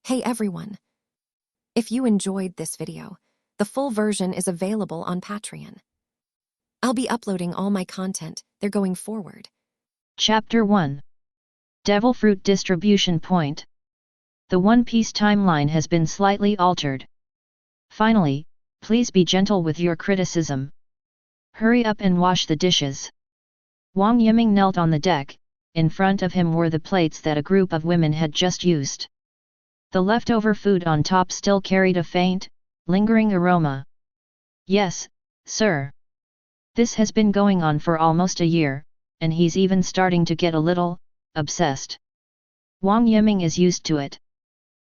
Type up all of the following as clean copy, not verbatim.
Hey everyone! If you enjoyed this video, the full version is available on Patreon. I'll be uploading all my content there going forward. Chapter 1. Devil Fruit Distribution Point. The One Piece timeline has been slightly altered. Finally, please be gentle with your criticism. Hurry up and wash the dishes. Wang Yiming knelt on the deck. In front of him were the plates that a group of women had just used. The leftover food on top still carried a faint, lingering aroma. Yes, sir. This has been going on for almost a year, and he's even starting to get a little obsessed. Wang Yiming is used to it.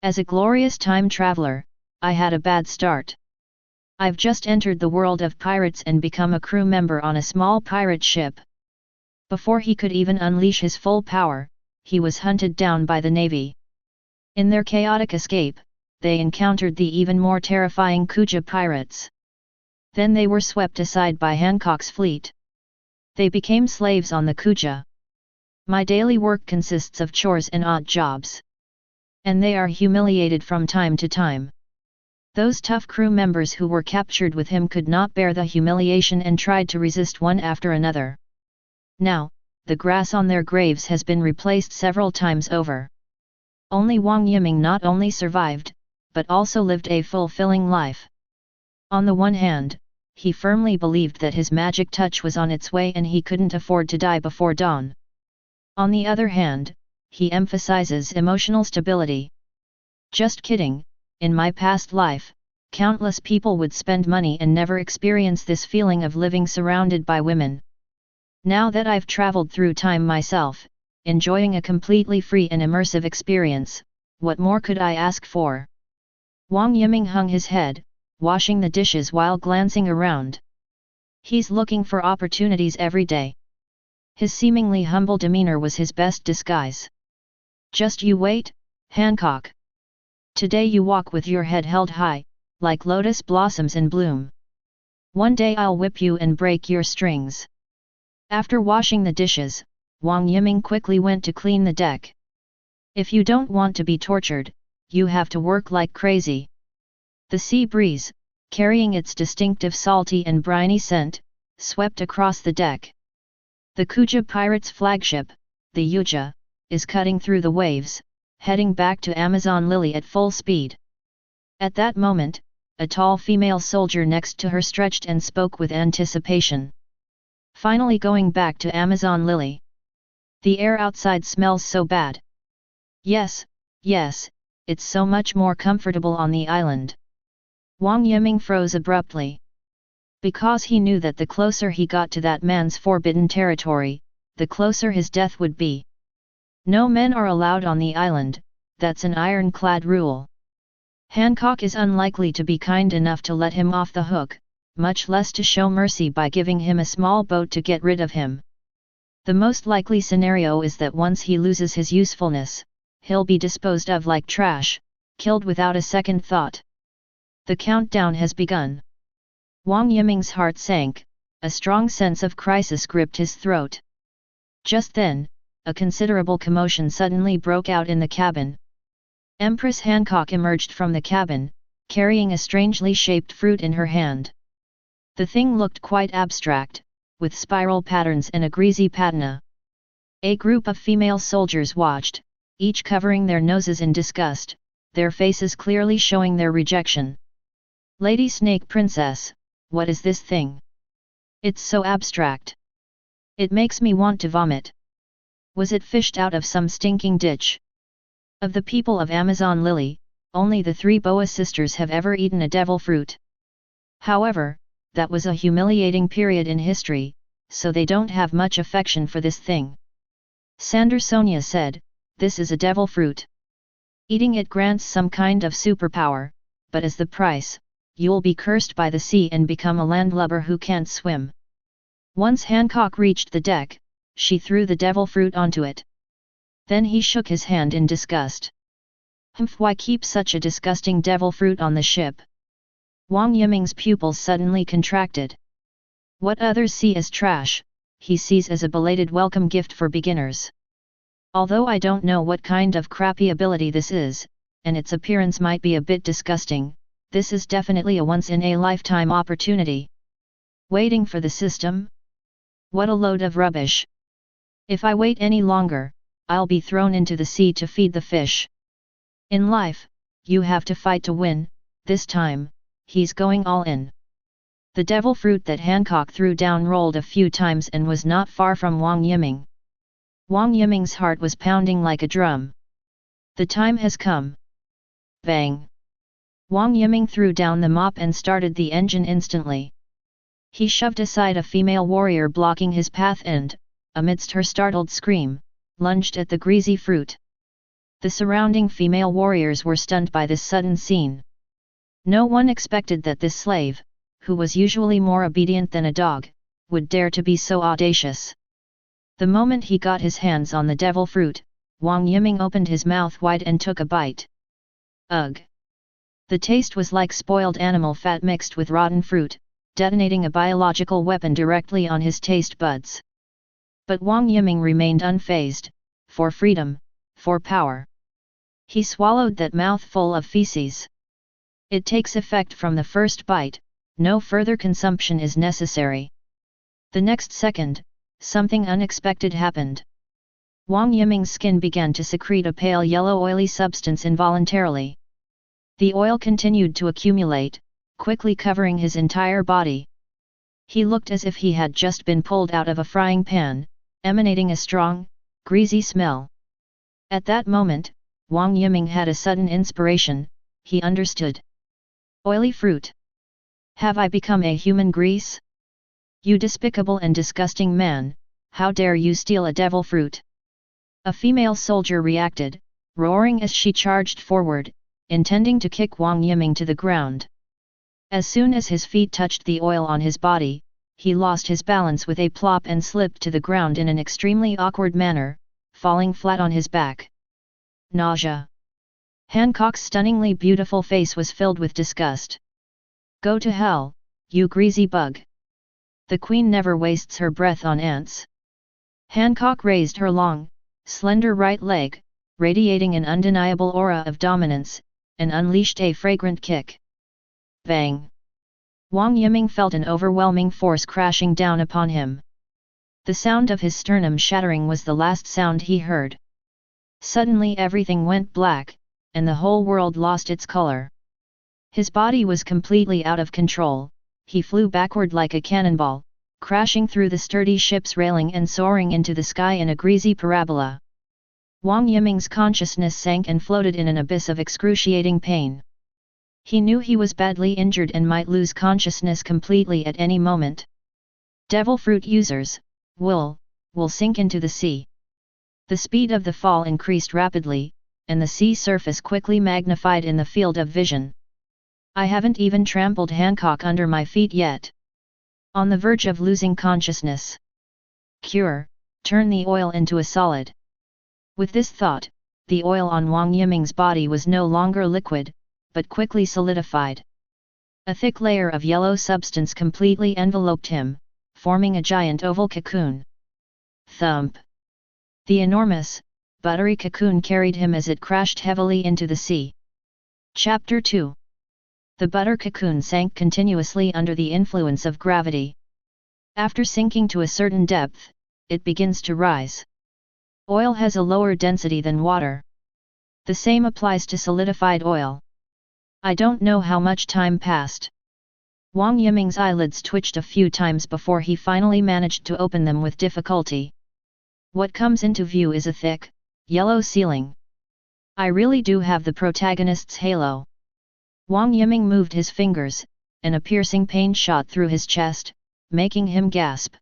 As a glorious time traveler, I had a bad start. I've just entered the world of pirates and become a crew member on a small pirate ship. Before he could even unleash his full power, he was hunted down by the Navy. In their chaotic escape, they encountered the even more terrifying Kuja Pirates. Then they were swept aside by Hancock's fleet. They became slaves on the Kuja. My daily work consists of chores and odd jobs. And they are humiliated from time to time. Those tough crew members who were captured with him could not bear the humiliation and tried to resist one after another. Now, the grass on their graves has been replaced several times over. Only Wang Yiming not only survived, but also lived a fulfilling life. On the one hand, he firmly believed that his magic touch was on its way and he couldn't afford to die before dawn. On the other hand, he emphasizes emotional stability. Just kidding, in my past life, countless people would spend money and never experience this feeling of living surrounded by women. Now that I've traveled through time myself, enjoying a completely free and immersive experience, what more could I ask for? Wang Yiming hung his head, washing the dishes while glancing around. He's looking for opportunities every day. His seemingly humble demeanor was his best disguise. Just you wait, Hancock. Today you walk with your head held high, like lotus blossoms in bloom. One day I'll whip you and break your strings. After washing the dishes, Wang Yiming quickly went to clean the deck. If you don't want to be tortured, you have to work like crazy. The sea breeze, carrying its distinctive salty and briny scent, swept across the deck. The Kuja Pirates' flagship, the Yuja, is cutting through the waves, heading back to Amazon Lily at full speed. At that moment, a tall female soldier next to her stretched and spoke with anticipation. Finally going back to Amazon Lily. The air outside smells so bad. Yes, it's so much more comfortable on the island. Wang Yiming froze abruptly. Because he knew that the closer he got to that man's forbidden territory, the closer his death would be. No men are allowed on the island, that's an ironclad rule. Hancock is unlikely to be kind enough to let him off the hook, much less to show mercy by giving him a small boat to get rid of him. The most likely scenario is that once he loses his usefulness, he'll be disposed of like trash, killed without a second thought. The countdown has begun. Wang Yiming's heart sank, a strong sense of crisis gripped his throat. Just then, a considerable commotion suddenly broke out in the cabin. Empress Hancock emerged from the cabin, carrying a strangely shaped fruit in her hand. The thing looked quite abstract, with spiral patterns and a greasy patina. A group of female soldiers watched, each covering their noses in disgust, their faces clearly showing their rejection. Lady Snake Princess, what is this thing? It's so abstract. It makes me want to vomit. Was it fished out of some stinking ditch? Of the people of Amazon Lily, only the 3 Boa sisters have ever eaten a devil fruit. However, that was a humiliating period in history, so they don't have much affection for this thing. Sander Sonia said, this is a devil fruit. Eating it grants some kind of superpower, but as the price, you'll be cursed by the sea and become a landlubber who can't swim. Once Hancock reached the deck, she threw the devil fruit onto it. Then he shook his hand in disgust. Why keep such a disgusting devil fruit on the ship? Wang Yiming's pupils suddenly contracted. What others see as trash, he sees as a belated welcome gift for beginners. Although I don't know what kind of crappy ability this is, and its appearance might be a bit disgusting, this is definitely a once-in-a-lifetime opportunity. Waiting for the system? What a load of rubbish. If I wait any longer, I'll be thrown into the sea to feed the fish. In life, you have to fight to win. This time, he's going all in. The devil fruit that Hancock threw down rolled a few times and was not far from Wang Yiming. Wang Yiming's heart was pounding like a drum. The time has come. Bang! Wang Yiming threw down the mop and started the engine instantly. He shoved aside a female warrior blocking his path and, amidst her startled scream, lunged at the greasy fruit. The surrounding female warriors were stunned by this sudden scene. No one expected that this slave, who was usually more obedient than a dog, would dare to be so audacious. The moment he got his hands on the devil fruit, Wang Yiming opened his mouth wide and took a bite. Ugh! The taste was like spoiled animal fat mixed with rotten fruit, detonating a biological weapon directly on his taste buds. But Wang Yiming remained unfazed, for freedom, for power. He swallowed that mouthful of feces. It takes effect from the first bite, no further consumption is necessary. The next second, something unexpected happened. Wang Yiming's skin began to secrete a pale yellow oily substance involuntarily. The oil continued to accumulate, quickly covering his entire body. He looked as if he had just been pulled out of a frying pan, emanating a strong, greasy smell. At that moment, Wang Yiming had a sudden inspiration. He understood. Oily fruit. Have I become a human grease? You despicable and disgusting man, how dare you steal a devil fruit? A female soldier reacted, roaring as she charged forward, intending to kick Wang Yiming to the ground. As soon as his feet touched the oil on his body, he lost his balance with a plop and slipped to the ground in an extremely awkward manner, falling flat on his back. Nausea. Hancock's stunningly beautiful face was filled with disgust. Go to hell, you greasy bug! The queen never wastes her breath on ants. Hancock raised her long, slender right leg, radiating an undeniable aura of dominance, and unleashed a fragrant kick. Bang! Wang Yiming felt an overwhelming force crashing down upon him. The sound of his sternum shattering was the last sound he heard. Suddenly everything went black, and the whole world lost its color. His body was completely out of control, he flew backward like a cannonball, crashing through the sturdy ship's railing and soaring into the sky in a greasy parabola. Wang Yiming's consciousness sank and floated in an abyss of excruciating pain. He knew he was badly injured and might lose consciousness completely at any moment. Devil fruit users, will sink into the sea. The speed of the fall increased rapidly, and the sea surface quickly magnified in the field of vision. I haven't even trampled Hancock under my feet yet. On the verge of losing consciousness. Cure, turn the oil into a solid. With this thought, the oil on Wang Yiming's body was no longer liquid, but quickly solidified. A thick layer of yellow substance completely enveloped him, forming a giant oval cocoon. Thump! The enormous, buttery cocoon carried him as it crashed heavily into the sea. Chapter 2. The butter cocoon sank continuously under the influence of gravity. After sinking to a certain depth, it begins to rise. Oil has a lower density than water. The same applies to solidified oil. I don't know how much time passed. Wang Yiming's eyelids twitched a few times before he finally managed to open them with difficulty. What comes into view is a thick, yellow ceiling. I really do have the protagonist's halo. Wang Yiming moved his fingers, and a piercing pain shot through his chest, making him gasp.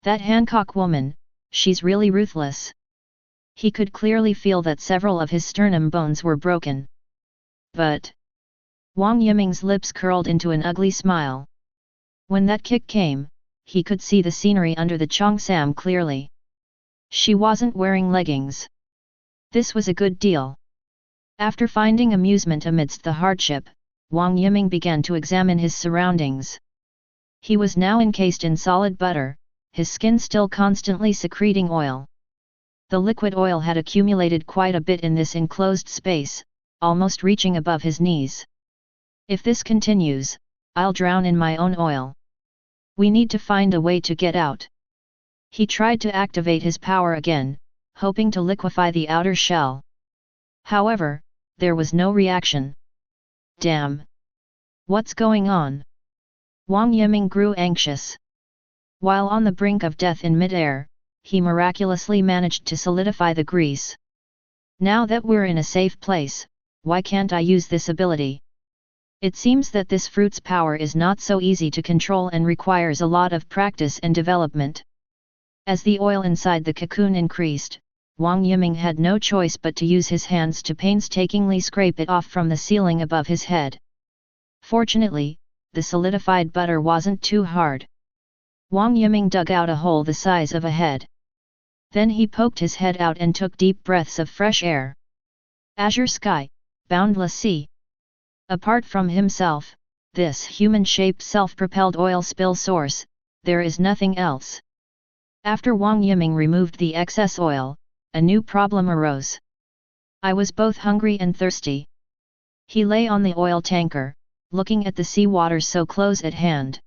That Hancock woman, she's really ruthless. He could clearly feel that several of his sternum bones were broken. But Wang Yiming's lips curled into an ugly smile. When that kick came, he could see the scenery under the cheongsam clearly. She wasn't wearing leggings. This was a good deal. After finding amusement amidst the hardship, Wang Yiming began to examine his surroundings. He was now encased in solid butter, his skin still constantly secreting oil. The liquid oil had accumulated quite a bit in this enclosed space, almost reaching above his knees. If this continues, I'll drown in my own oil. We need to find a way to get out. He tried to activate his power again, hoping to liquefy the outer shell. However, there was no reaction. Damn! What's going on? Wang Yiming grew anxious. While on the brink of death in midair, he miraculously managed to solidify the grease. Now that we're in a safe place, why can't I use this ability? It seems that this fruit's power is not so easy to control and requires a lot of practice and development. As the oil inside the cocoon increased, Wang Yiming had no choice but to use his hands to painstakingly scrape it off from the ceiling above his head. Fortunately, the solidified butter wasn't too hard. Wang Yiming dug out a hole the size of a head. Then he poked his head out and took deep breaths of fresh air. Azure sky, boundless sea. Apart from himself, this human-shaped self-propelled oil spill source, there is nothing else. After Wang Yiming removed the excess oil, a new problem arose. I was both hungry and thirsty. He lay on the oil tanker, looking at the seawater so close at hand.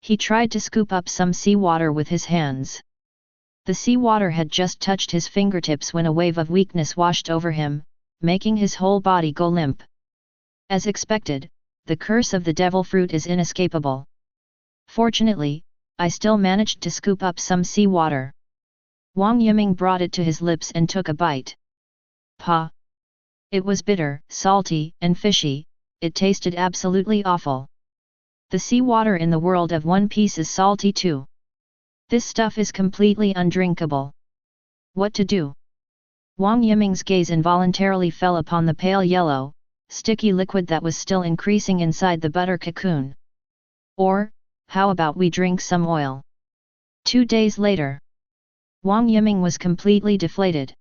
He tried to scoop up some seawater with his hands. The seawater had just touched his fingertips when a wave of weakness washed over him, making his whole body go limp. As expected, the curse of the devil fruit is inescapable. Fortunately, I still managed to scoop up some seawater. Wang Yiming brought it to his lips and took a bite. Pah! It was bitter, salty, and fishy. It tasted absolutely awful. The seawater in the world of One Piece is salty too. This stuff is completely undrinkable. What to do? Wang Yiming's gaze involuntarily fell upon the pale yellow, sticky liquid that was still increasing inside the butter cocoon. Or, how about we drink some oil? 2 days later, Wang Yiming was completely deflated.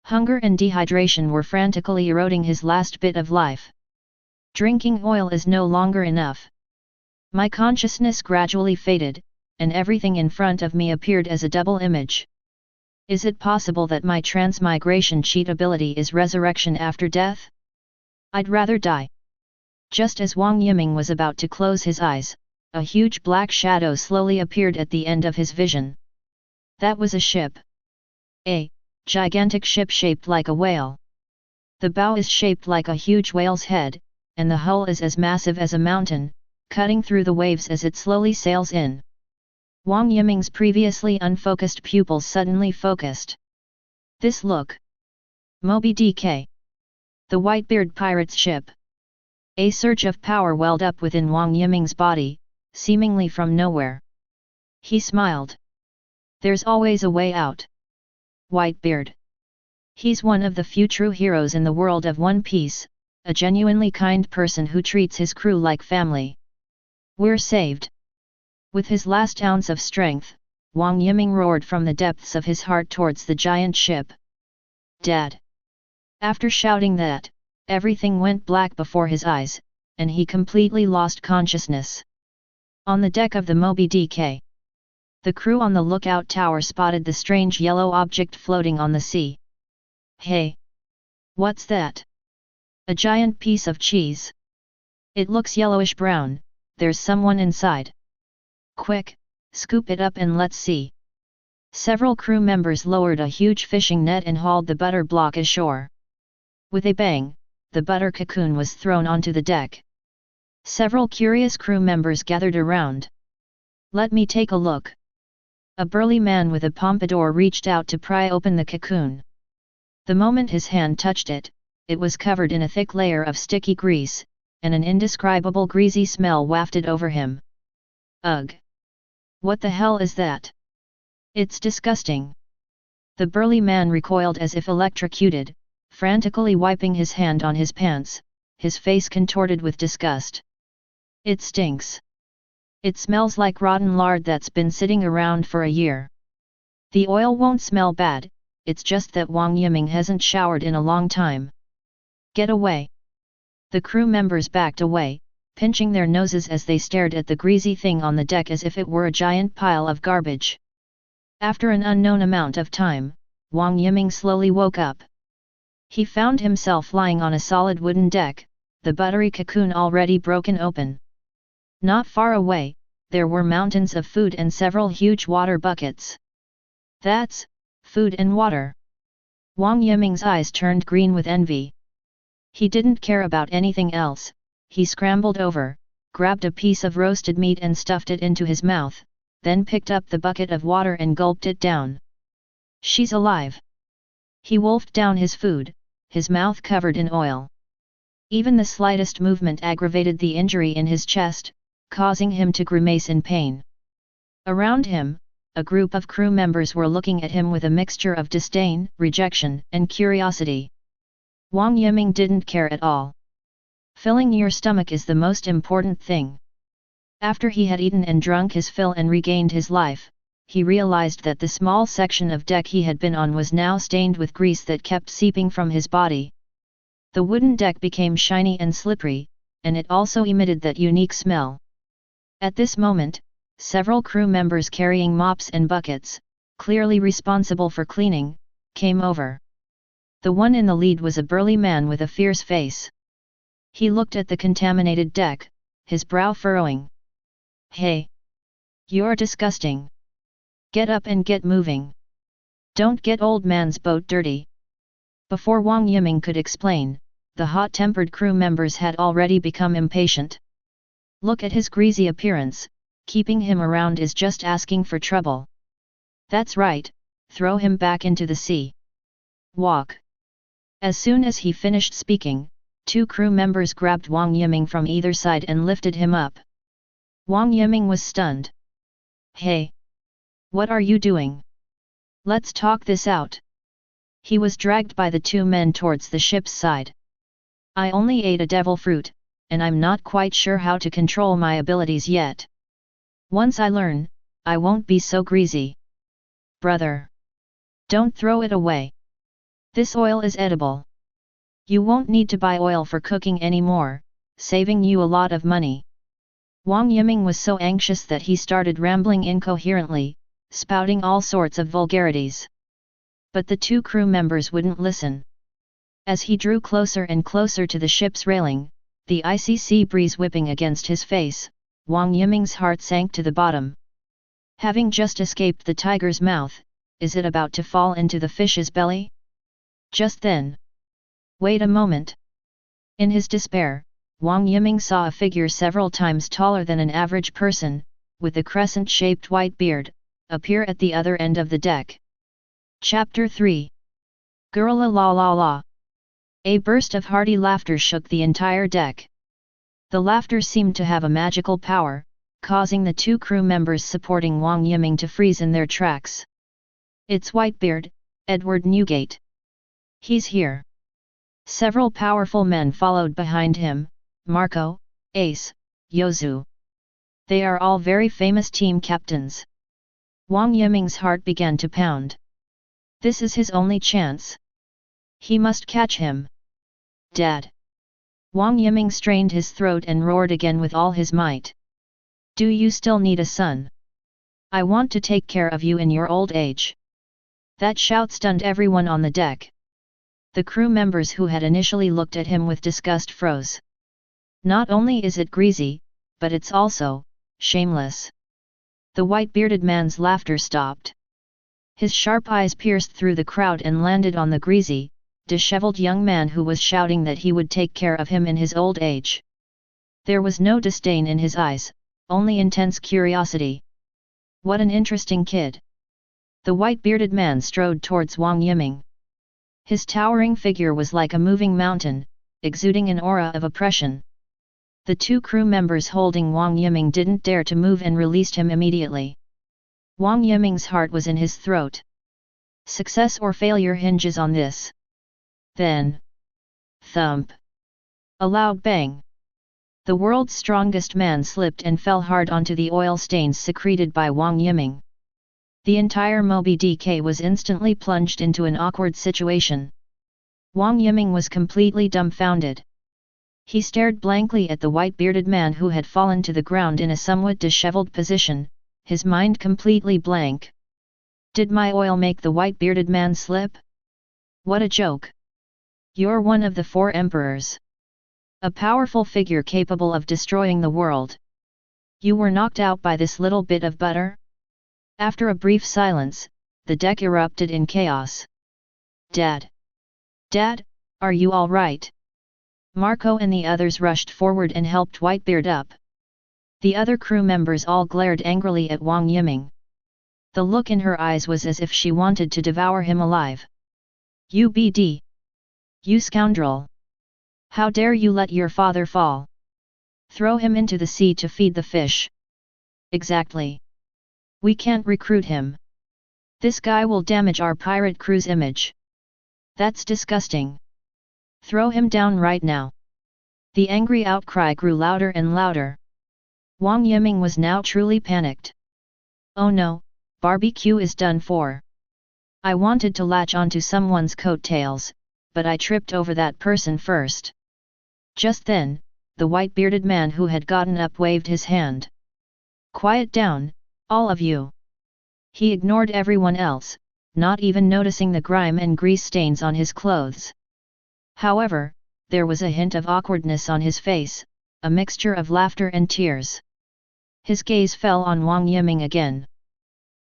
Hunger and dehydration were frantically eroding his last bit of life. Drinking oil is no longer enough. My consciousness gradually faded, and everything in front of me appeared as a double image. Is it possible that my transmigration cheat ability is resurrection after death? I'd rather die. Just as Wang Yiming was about to close his eyes, a huge black shadow slowly appeared at the end of his vision. That was a ship. A gigantic ship shaped like a whale. The bow is shaped like a huge whale's head, and the hull is as massive as a mountain, cutting through the waves as it slowly sails in. Wang Yiming's previously unfocused pupils suddenly focused. This look. Moby DK. The Whitebeard pirate's ship. A surge of power welled up within Wang Yiming's body, seemingly from nowhere. He smiled. There's always a way out. Whitebeard. He's one of the few true heroes in the world of One Piece, a genuinely kind person who treats his crew like family. We're saved. With his last ounce of strength, Wang Yiming roared from the depths of his heart towards the giant ship. Dad! After shouting that, everything went black before his eyes, and he completely lost consciousness. On the deck of the Moby DK, the crew on the lookout tower spotted the strange yellow object floating on the sea. Hey! What's that? A giant piece of cheese. It looks yellowish-brown, there's someone inside. Quick, scoop it up and let's see. Several crew members lowered a huge fishing net and hauled the butter block ashore. With a bang, the butter cocoon was thrown onto the deck. Several curious crew members gathered around. Let me take a look. A burly man with a pompadour reached out to pry open the cocoon. The moment his hand touched it, it was covered in a thick layer of sticky grease, and an indescribable greasy smell wafted over him. Ugh! What the hell is that? It's disgusting. The burly man recoiled as if electrocuted, frantically wiping his hand on his pants, his face contorted with disgust. It stinks. It smells like rotten lard that's been sitting around for a year. The oil won't smell bad, it's just that Wang Yiming hasn't showered in a long time. Get away. The crew members backed away, pinching their noses as they stared at the greasy thing on the deck as if it were a giant pile of garbage. After an unknown amount of time, Wang Yiming slowly woke up. He found himself lying on a solid wooden deck, the buttery cocoon already broken open. Not far away, there were mountains of food and several huge water buckets. That's food and water. Wang Yiming's eyes turned green with envy. He didn't care about anything else. He scrambled over, grabbed a piece of roasted meat and stuffed it into his mouth, then picked up the bucket of water and gulped it down. She's alive. He wolfed down his food, his mouth covered in oil. Even the slightest movement aggravated the injury in his chest, causing him to grimace in pain. Around him, a group of crew members were looking at him with a mixture of disdain, rejection, and curiosity. Wang Yiming didn't care at all. Filling your stomach is the most important thing. After he had eaten and drunk his fill and regained his life, he realized that the small section of deck he had been on was now stained with grease that kept seeping from his body. The wooden deck became shiny and slippery, and it also emitted that unique smell. At this moment, several crew members carrying mops and buckets, clearly responsible for cleaning, came over. The one in the lead was a burly man with a fierce face. He looked at the contaminated deck, his brow furrowing. "Hey! You're disgusting. Get up and get moving. Don't get old man's boat dirty." Before Wang Yiming could explain, the hot-tempered crew members had already become impatient. Look at his greasy appearance, keeping him around is just asking for trouble. That's right, throw him back into the sea. Walk. As soon as he finished speaking, 2 crew members grabbed Wang Yiming from either side and lifted him up. Wang Yiming was stunned. "Hey! What are you doing? Let's talk this out." He was dragged by the 2 men towards the ship's side. "I only ate a devil fruit, and I'm not quite sure how to control my abilities yet. Once I learn, I won't be so greasy." "Brother! Don't throw it away. This oil is edible. You won't need to buy oil for cooking anymore, saving you a lot of money." Wang Yiming was so anxious that he started rambling incoherently, spouting all sorts of vulgarities. But the 2 crew members wouldn't listen. As he drew closer and closer to the ship's railing, the icy sea breeze whipping against his face, Wang Yiming's heart sank to the bottom. Having just escaped the tiger's mouth, is it about to fall into the fish's belly? Just then. Wait a moment. In his despair, Wang Yiming saw a figure several times taller than an average person, with a crescent-shaped white beard, appear at the other end of the deck. Chapter 3. Gurla la la la. A burst of hearty laughter shook the entire deck. The laughter seemed to have a magical power, causing the 2 crew members supporting Wang Yiming to freeze in their tracks. "It's Whitebeard, Edward Newgate. He's here." Several powerful men followed behind him, Marco, Ace, Yozu. They are all very famous team captains. Wang Yiming's heart began to pound. This is his only chance. He must catch him. "Dad!" Wang Yiming strained his throat and roared again with all his might. "Do you still need a son? I want to take care of you in your old age." That shout stunned everyone on the deck. The crew members who had initially looked at him with disgust froze. Not only is it greasy, but it's also shameless. The white-bearded man's laughter stopped. His sharp eyes pierced through the crowd and landed on the greasy, disheveled young man who was shouting that he would take care of him in his old age. There was no disdain in his eyes, only intense curiosity. What an interesting kid. The white-bearded man strode towards Wang Yiming. His towering figure was like a moving mountain, exuding an aura of oppression. The 2 crew members holding Wang Yiming didn't dare to move and released him immediately. Wang Yiming's heart was in his throat. Success or failure hinges on this. Then. Thump. A loud bang. The world's strongest man slipped and fell hard onto the oil stains secreted by Wang Yiming. The entire Moby DK was instantly plunged into an awkward situation. Wang Yiming was completely dumbfounded. He stared blankly at the white-bearded man who had fallen to the ground in a somewhat disheveled position, his mind completely blank. Did my oil make the white-bearded man slip? What a joke! You're one of the 4 emperors. A powerful figure capable of destroying the world. You were knocked out by this little bit of butter? After a brief silence, the deck erupted in chaos. Dad! Dad, are you all right? Marco and the others rushed forward and helped Whitebeard up. The other crew members all glared angrily at Wang Yiming. The look in her eyes was as if she wanted to devour him alive. UBD! You scoundrel! How dare you let your father fall? Throw him into the sea to feed the fish. Exactly. We can't recruit him. This guy will damage our pirate crew's image. That's disgusting. Throw him down right now. The angry outcry grew louder and louder. Wang Yiming was now truly panicked. Oh no, barbecue is done for. I wanted to latch onto someone's coattails, but I tripped over that person first. Just then, the white-bearded man who had gotten up waved his hand. Quiet down, all of you. He ignored everyone else, not even noticing the grime and grease stains on his clothes. However, there was a hint of awkwardness on his face, a mixture of laughter and tears. His gaze fell on Wang Yiming again.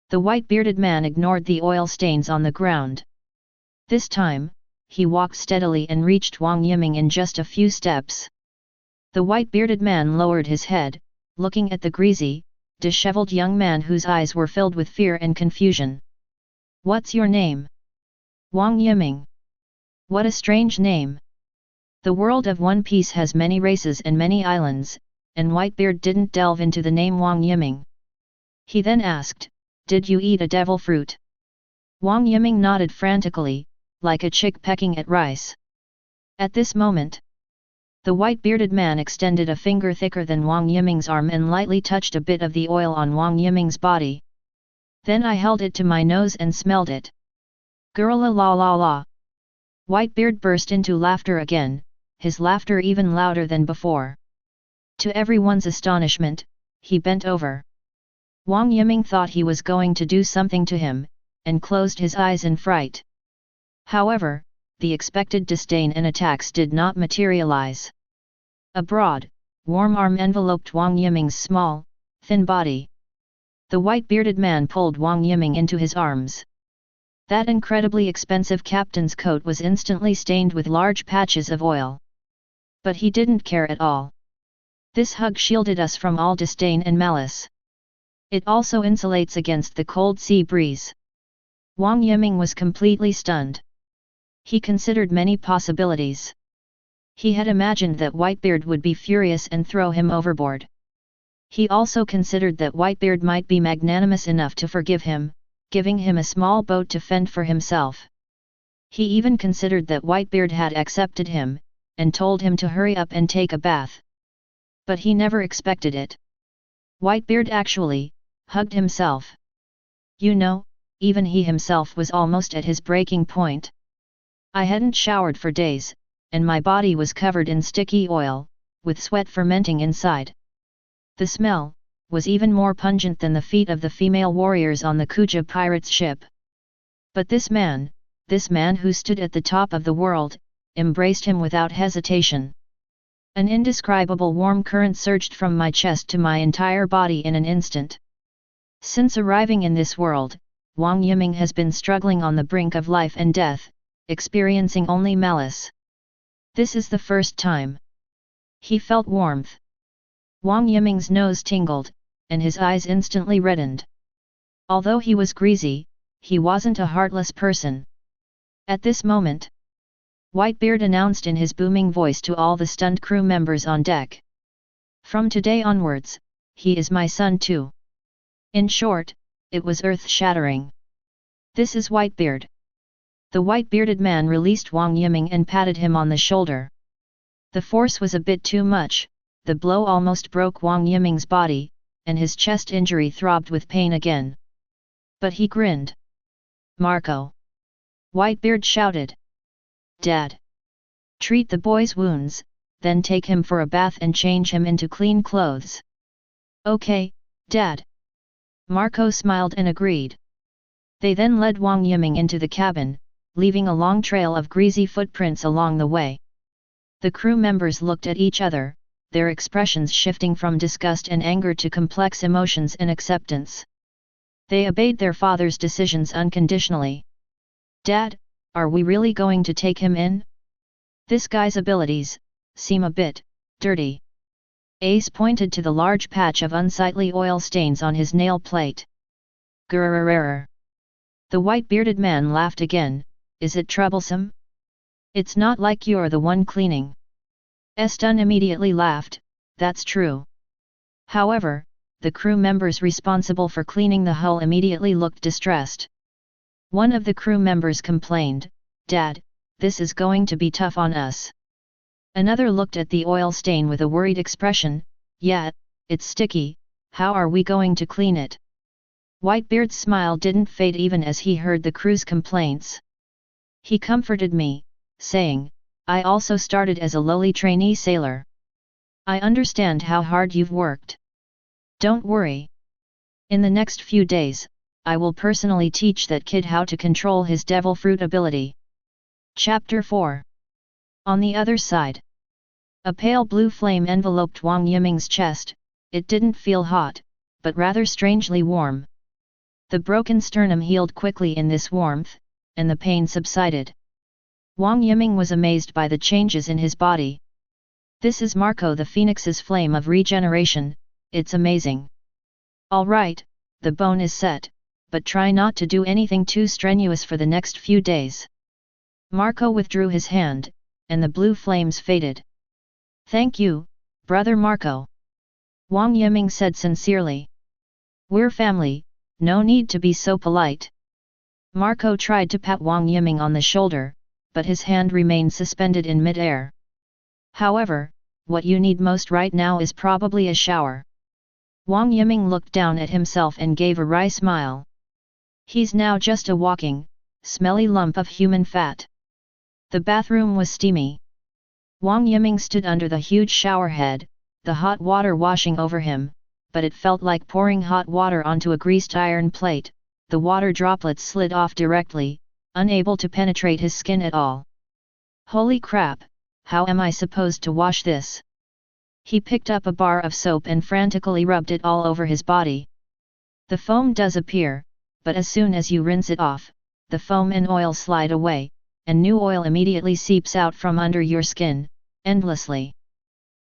The white-bearded man ignored the oil stains on the ground. This time, he walked steadily and reached Wang Yiming in just a few steps. The white-bearded man lowered his head, looking at the greasy, disheveled young man whose eyes were filled with fear and confusion. What's your name? Wang Yiming. What a strange name. The world of One Piece has many races and many islands, and Whitebeard didn't delve into the name Wang Yiming. He then asked, Did you eat a devil fruit? Wang Yiming nodded frantically, like a chick pecking at rice. At this moment, the white-bearded man extended a finger thicker than Wang Yiming's arm and lightly touched a bit of the oil on Wang Yiming's body. Then I held it to my nose and smelled it. Gurla la la la. Whitebeard burst into laughter again, his laughter even louder than before. To everyone's astonishment, he bent over. Wang Yiming thought he was going to do something to him, and closed his eyes in fright. However, the expected disdain and attacks did not materialize. A broad, warm arm enveloped Wang Yiming's small, thin body. The white-bearded man pulled Wang Yiming into his arms. That incredibly expensive captain's coat was instantly stained with large patches of oil. But he didn't care at all. This hug shielded us from all disdain and malice. It also insulates against the cold sea breeze. Wang Yiming was completely stunned. He considered many possibilities. He had imagined that Whitebeard would be furious and throw him overboard. He also considered that Whitebeard might be magnanimous enough to forgive him, giving him a small boat to fend for himself. He even considered that Whitebeard had accepted him, and told him to hurry up and take a bath. But he never expected it. Whitebeard actually hugged himself. You know, even he himself was almost at his breaking point. I hadn't showered for days, and my body was covered in sticky oil, with sweat fermenting inside. The smell was even more pungent than the feet of the female warriors on the Kuja Pirates ship. But this man who stood at the top of the world, embraced him without hesitation. An indescribable warm current surged from my chest to my entire body in an instant. Since arriving in this world, Wang Yiming has been struggling on the brink of life and death, experiencing only malice. This is the first time he felt warmth. Wang Yiming's nose tingled, and his eyes instantly reddened. Although he was greasy, he wasn't a heartless person. At this moment, Whitebeard announced in his booming voice to all the stunned crew members on deck. From today onwards, he is my son too. In short, it was earth-shattering. This is Whitebeard. The white-bearded man released Wang Yiming and patted him on the shoulder. The force was a bit too much, the blow almost broke Wang Yiming's body, and his chest injury throbbed with pain again. But he grinned. Marco! Whitebeard shouted. Dad! Treat the boy's wounds, then take him for a bath and change him into clean clothes. Okay, Dad! Marco smiled and agreed. They then led Wang Yiming into the cabin, leaving a long trail of greasy footprints along the way. The crew members looked at each other, their expressions shifting from disgust and anger to complex emotions and acceptance. They obeyed their father's decisions unconditionally. "Dad, are we really going to take him in? This guy's abilities seem a bit dirty." Ace pointed to the large patch of unsightly oil stains on his nail plate. "Grrrr." The white-bearded man laughed again. "Is it troublesome? It's not like you're the one cleaning." Estun immediately laughed. "That's true." However, the crew members responsible for cleaning the hull immediately looked distressed. One of the crew members complained, "Dad, this is going to be tough on us." Another looked at the oil stain with a worried expression. "Yeah, it's sticky, how are we going to clean it?" Whitebeard's smile didn't fade even as he heard the crew's complaints. He comforted me, saying, "I also started as a lowly trainee sailor. I understand how hard you've worked. Don't worry. In the next few days, I will personally teach that kid how to control his devil fruit ability." Chapter 4. On the other side. A pale blue flame enveloped Wang Yiming's chest. It didn't feel hot, but rather strangely warm. The broken sternum healed quickly in this warmth, and the pain subsided. Wang Yiming was amazed by the changes in his body. "This is Marco the Phoenix's flame of regeneration, it's amazing." "All right, the bone is set, but try not to do anything too strenuous for the next few days." Marco withdrew his hand, and the blue flames faded. "Thank you, brother Marco," Wang Yiming said sincerely. "We're family, no need to be so polite." Marco tried to pat Wang Yiming on the shoulder, but his hand remained suspended in mid-air. "However, what you need most right now is probably a shower." Wang Yiming looked down at himself and gave a wry smile. He's now just a walking, smelly lump of human fat. The bathroom was steamy. Wang Yiming stood under the huge shower head, the hot water washing over him, but it felt like pouring hot water onto a greased iron plate. The water droplets slid off directly, unable to penetrate his skin at all. "Holy crap, how am I supposed to wash this?" He picked up a bar of soap and frantically rubbed it all over his body. The foam does appear, but as soon as you rinse it off, the foam and oil slide away, and new oil immediately seeps out from under your skin, endlessly.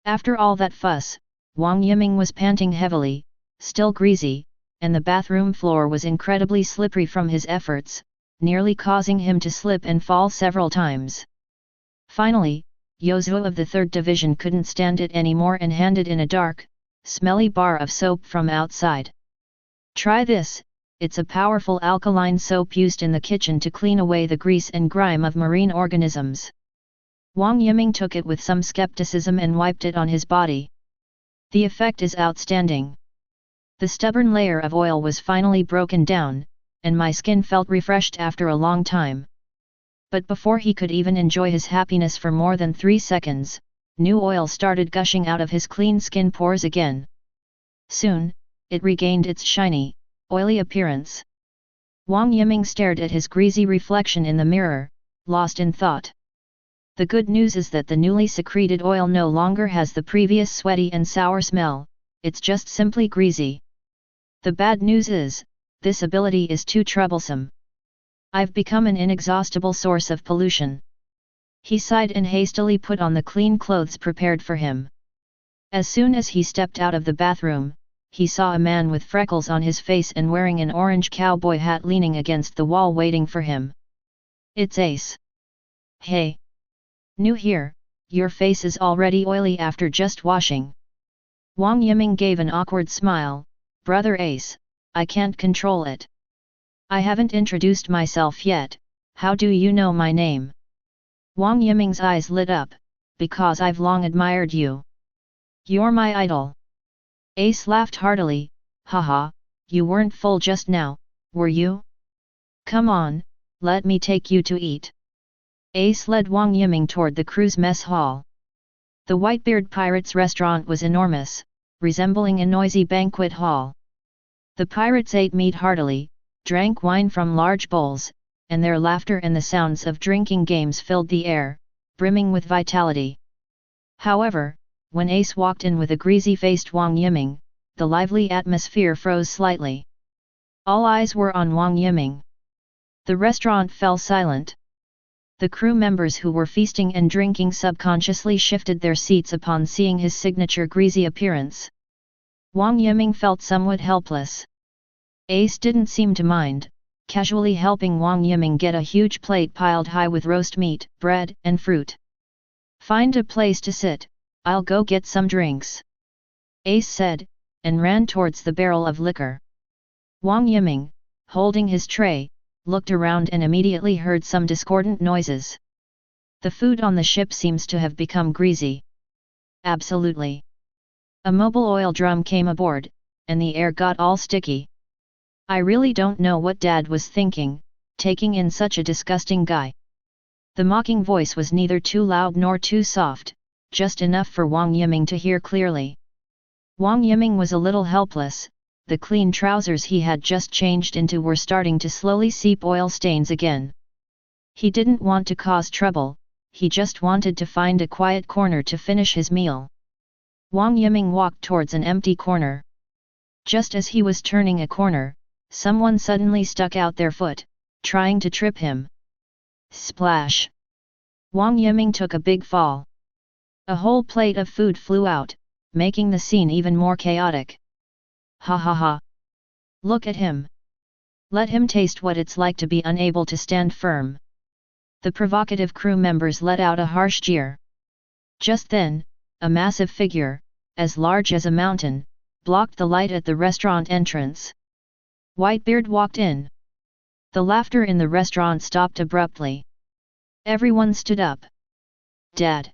After all that fuss, Wang Yiming was panting heavily, still greasy, and the bathroom floor was incredibly slippery from his efforts, nearly causing him to slip and fall several times. Finally, Yozuo of the 3rd Division couldn't stand it anymore and handed in a dark, smelly bar of soap from outside. "Try this, it's a powerful alkaline soap used in the kitchen to clean away the grease and grime of marine organisms." Wang Yiming took it with some skepticism and wiped it on his body. "The effect is outstanding. The stubborn layer of oil was finally broken down, and my skin felt refreshed after a long time." But before he could even enjoy his happiness for more than 3 seconds, new oil started gushing out of his clean skin pores again. Soon, it regained its shiny, oily appearance. Wang Yiming stared at his greasy reflection in the mirror, lost in thought. The good news is that the newly secreted oil no longer has the previous sweaty and sour smell, it's just simply greasy. The bad news is, this ability is too troublesome. I've become an inexhaustible source of pollution. He sighed and hastily put on the clean clothes prepared for him. As soon as he stepped out of the bathroom, he saw a man with freckles on his face and wearing an orange cowboy hat leaning against the wall waiting for him. "It's Ace." "Hey. New here, your face is already oily after just washing." Wang Yiming gave an awkward smile. "Brother Ace, I can't control it. I haven't introduced myself yet, how do you know my name?" Wang Yiming's eyes lit up. "Because I've long admired you. You're my idol." Ace laughed heartily. "Haha, you weren't full just now, were you? Come on, let me take you to eat." Ace led Wang Yiming toward the crew's mess hall. The Whitebeard Pirates restaurant was enormous, resembling a noisy banquet hall. The pirates ate meat heartily, drank wine from large bowls, and their laughter and the sounds of drinking games filled the air, brimming with vitality. However, when Ace walked in with a greasy-faced Wang Yiming, the lively atmosphere froze slightly. All eyes were on Wang Yiming. The restaurant fell silent. The crew members who were feasting and drinking subconsciously shifted their seats upon seeing his signature greasy appearance. Wang Yiming felt somewhat helpless. Ace didn't seem to mind, casually helping Wang Yiming get a huge plate piled high with roast meat, bread, and fruit. "Find a place to sit, I'll go get some drinks," Ace said, and ran towards the barrel of liquor. Wang Yiming, holding his tray, looked around and immediately heard some discordant noises. "The food on the ship seems to have become greasy." "Absolutely." A mobile oil drum came aboard, and the air got all sticky. "I really don't know what Dad was thinking, taking in such a disgusting guy." The mocking voice was neither too loud nor too soft, just enough for Wang Yiming to hear clearly. Wang Yiming was a little helpless. The clean trousers he had just changed into were starting to slowly seep oil stains again. He didn't want to cause trouble, he just wanted to find a quiet corner to finish his meal. Wang Yiming walked towards an empty corner. Just as he was turning a corner, someone suddenly stuck out their foot, trying to trip him. Splash! Wang Yiming took a big fall. A whole plate of food flew out, making the scene even more chaotic. "Ha ha ha! Look at him! Let him taste what it's like to be unable to stand firm." The provocative crew members let out a harsh jeer. Just then, a massive figure, as large as a mountain, blocked the light at the restaurant entrance. Whitebeard walked in. The laughter in the restaurant stopped abruptly. Everyone stood up. "Dad!"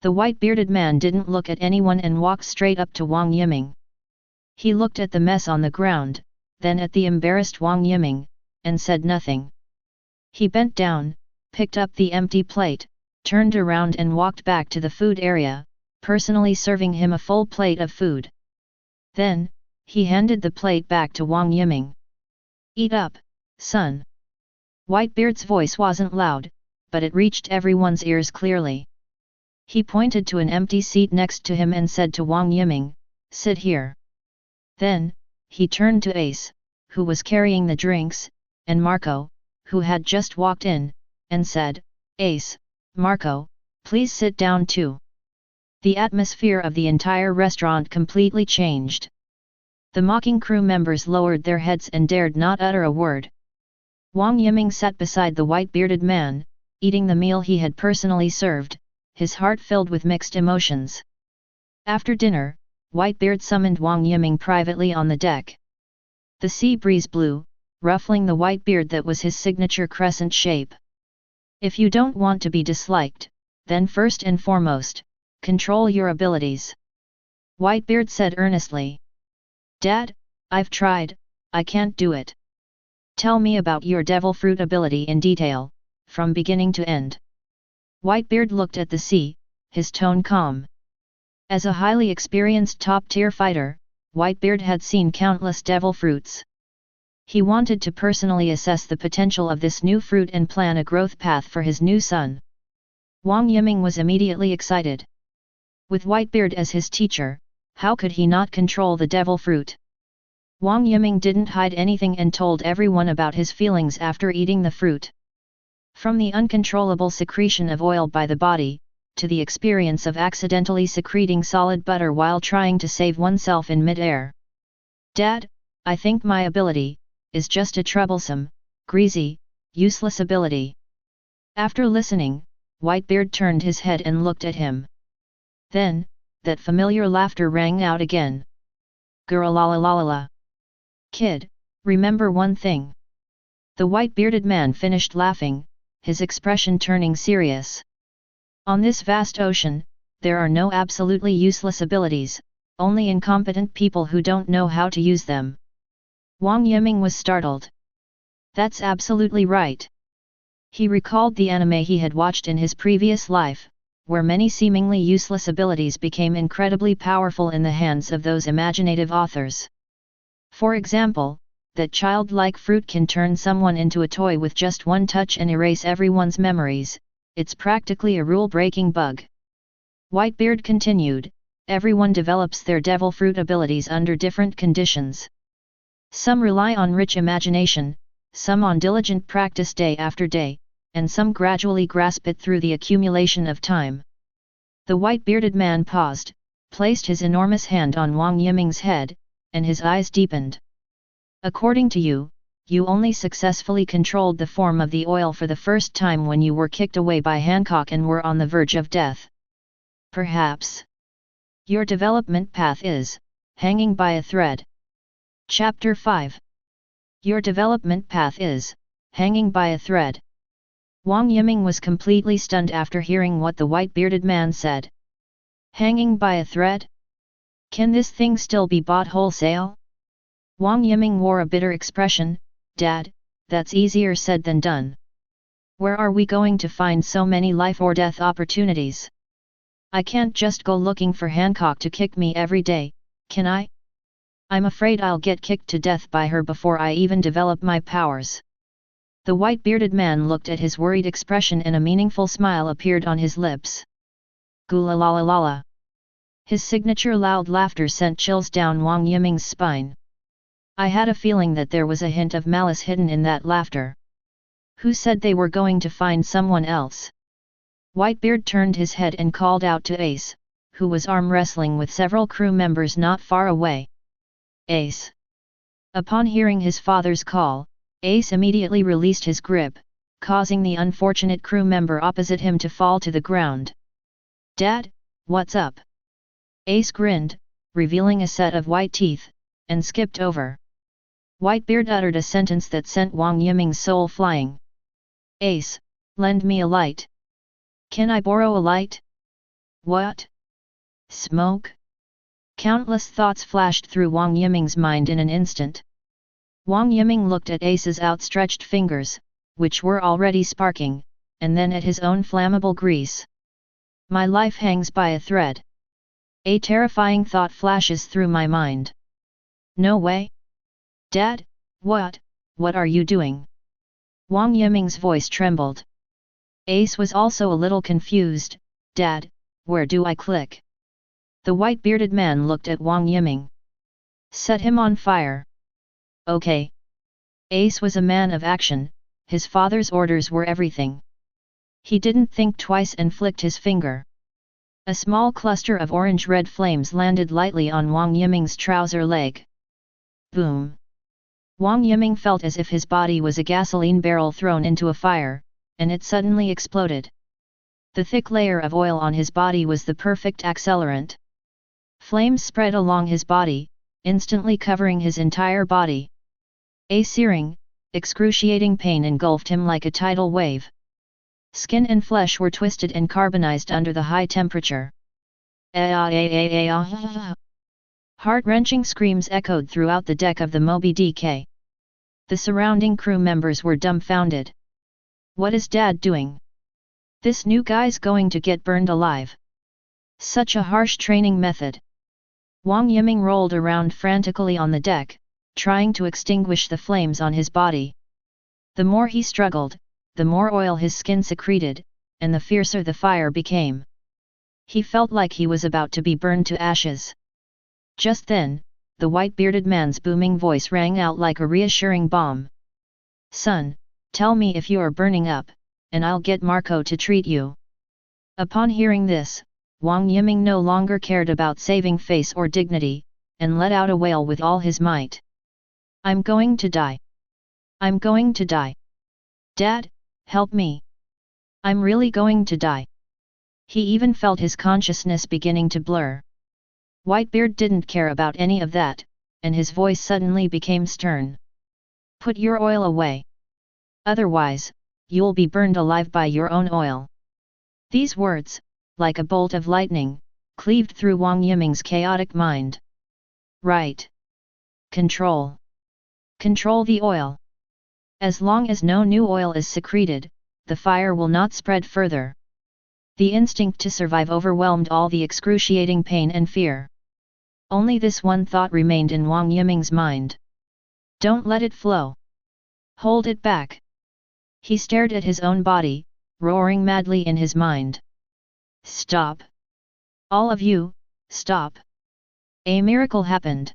The white-bearded man didn't look at anyone and walked straight up to Wang Yiming. He looked at the mess on the ground, then at the embarrassed Wang Yiming, and said nothing. He bent down, picked up the empty plate, turned around and walked back to the food area, personally serving him a full plate of food. Then, he handed the plate back to Wang Yiming. "Eat up, son." Whitebeard's voice wasn't loud, but it reached everyone's ears clearly. He pointed to an empty seat next to him and said to Wang Yiming, "Sit here." Then, he turned to Ace, who was carrying the drinks, and Marco, who had just walked in, and said, "Ace, Marco, please sit down too." The atmosphere of the entire restaurant completely changed. The mocking crew members lowered their heads and dared not utter a word. Wang Yiming sat beside the white-bearded man, eating the meal he had personally served, his heart filled with mixed emotions. After dinner, Whitebeard summoned Wang Yiming privately on the deck. The sea breeze blew, ruffling the white beard that was his signature crescent shape. "If you don't want to be disliked, then first and foremost, control your abilities," Whitebeard said earnestly. "Dad, I've tried, I can't do it. Tell me about your devil fruit ability in detail, from beginning to end." Whitebeard looked at the sea, his tone calm. As a highly experienced top-tier fighter, Whitebeard had seen countless devil fruits. He wanted to personally assess the potential of this new fruit and plan a growth path for his new son. Wang Yiming was immediately excited. With Whitebeard as his teacher, how could he not control the devil fruit? Wang Yiming didn't hide anything and told everyone about his feelings after eating the fruit. From the uncontrollable secretion of oil by the body, to the experience of accidentally secreting solid butter while trying to save oneself in mid-air. "Dad, I think my ability is just a troublesome, greasy, useless ability." After listening, Whitebeard turned his head and looked at him. Then, that familiar laughter rang out again. "Guralalalala. Kid, remember one thing." The white-bearded man finished laughing, his expression turning serious. "On this vast ocean, there are no absolutely useless abilities, only incompetent people who don't know how to use them." Wang Yiming was startled. "That's absolutely right." He recalled the anime he had watched in his previous life, where many seemingly useless abilities became incredibly powerful in the hands of those imaginative authors. For example, that childlike fruit can turn someone into a toy with just one touch and erase everyone's memories. It's practically a rule-breaking bug. Whitebeard continued, everyone develops their devil fruit abilities under different conditions. Some rely on rich imagination, some on diligent practice day after day, and some gradually grasp it through the accumulation of time. The white-bearded man paused, placed his enormous hand on Wang Yiming's head, and his eyes deepened. According to you, you only successfully controlled the form of the oil for the first time when you were kicked away by Hancock and were on the verge of death. Perhaps your development path is hanging by a thread. Chapter 5. Your development path is hanging by a thread. Wang Yiming was completely stunned after hearing what the white-bearded man said. Hanging by a thread? Can this thing still be bought wholesale? Wang Yiming wore a bitter expression. Dad, that's easier said than done. Where are we going to find so many life or death opportunities? I can't just go looking for Hancock to kick me every day, can I? I'm afraid I'll get kicked to death by her before I even develop my powers. The white-bearded man looked at his worried expression and a meaningful smile appeared on his lips. Gula-la-la-la-la. His signature loud laughter sent chills down Wang Yiming's spine. I had a feeling that there was a hint of malice hidden in that laughter. Who said they were going to find someone else? Whitebeard turned his head and called out to Ace, who was arm wrestling with several crew members not far away. Ace. Upon hearing his father's call, Ace immediately released his grip, causing the unfortunate crew member opposite him to fall to the ground. Dad, what's up? Ace grinned, revealing a set of white teeth, and skipped over. Whitebeard uttered a sentence that sent Wang Yiming's soul flying. Ace, lend me a light. Can I borrow a light? What? Smoke? Countless thoughts flashed through Wang Yiming's mind in an instant. Wang Yiming looked at Ace's outstretched fingers, which were already sparking, and then at his own flammable grease. My life hangs by a thread. A terrifying thought flashes through my mind. No way? Dad, what are you doing? Wang Yiming's voice trembled. Ace was also a little confused. Dad, where do I click? The white-bearded man looked at Wang Yiming. Set him on fire. Okay. Ace was a man of action, his father's orders were everything. He didn't think twice and flicked his finger. A small cluster of orange-red flames landed lightly on Wang Yiming's trouser leg. Boom! Wang Yiming felt as if his body was a gasoline barrel thrown into a fire, and it suddenly exploded. The thick layer of oil on his body was the perfect accelerant. Flames spread along his body, instantly covering his entire body. A searing, excruciating pain engulfed him like a tidal wave. Skin and flesh were twisted and carbonized under the high temperature. Heart-wrenching screams echoed throughout the deck of the Moby Dick. The surrounding crew members were dumbfounded. What is Dad doing? This new guy's going to get burned alive. Such a harsh training method. Wang Yiming rolled around frantically on the deck, trying to extinguish the flames on his body. The more he struggled, the more oil his skin secreted, and the fiercer the fire became. He felt like he was about to be burned to ashes. Just then, the white-bearded man's booming voice rang out like a reassuring bomb. Son, tell me if you are burning up, and I'll get Marco to treat you. Upon hearing this, Wang Yiming no longer cared about saving face or dignity, and let out a wail with all his might. I'm going to die. I'm going to die. Dad, help me. I'm really going to die. He even felt his consciousness beginning to blur. Whitebeard didn't care about any of that, and his voice suddenly became stern. Put your oil away. Otherwise, you'll be burned alive by your own oil. These words, like a bolt of lightning, cleaved through Wang Yiming's chaotic mind. Right. Control. Control the oil. As long as no new oil is secreted, the fire will not spread further. The instinct to survive overwhelmed all the excruciating pain and fear. Only this one thought remained in Wang Yiming's mind. Don't let it flow. Hold it back. He stared at his own body, roaring madly in his mind. Stop. All of you, stop. A miracle happened.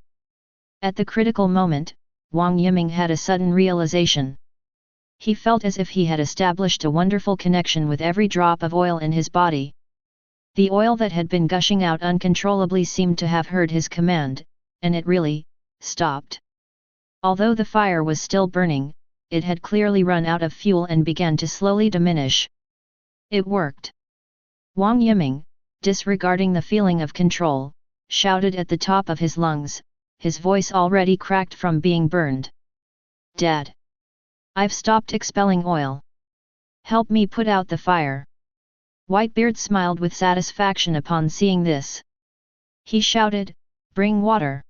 At the critical moment, Wang Yiming had a sudden realization. He felt as if he had established a wonderful connection with every drop of oil in his body. The oil that had been gushing out uncontrollably seemed to have heard his command, and it really stopped. Although the fire was still burning, it had clearly run out of fuel and began to slowly diminish. It worked. Wang Yiming, disregarding the feeling of control, shouted at the top of his lungs, his voice already cracked from being burned. Dad! I've stopped expelling oil. Help me put out the fire. Whitebeard smiled with satisfaction upon seeing this. He shouted, Bring water.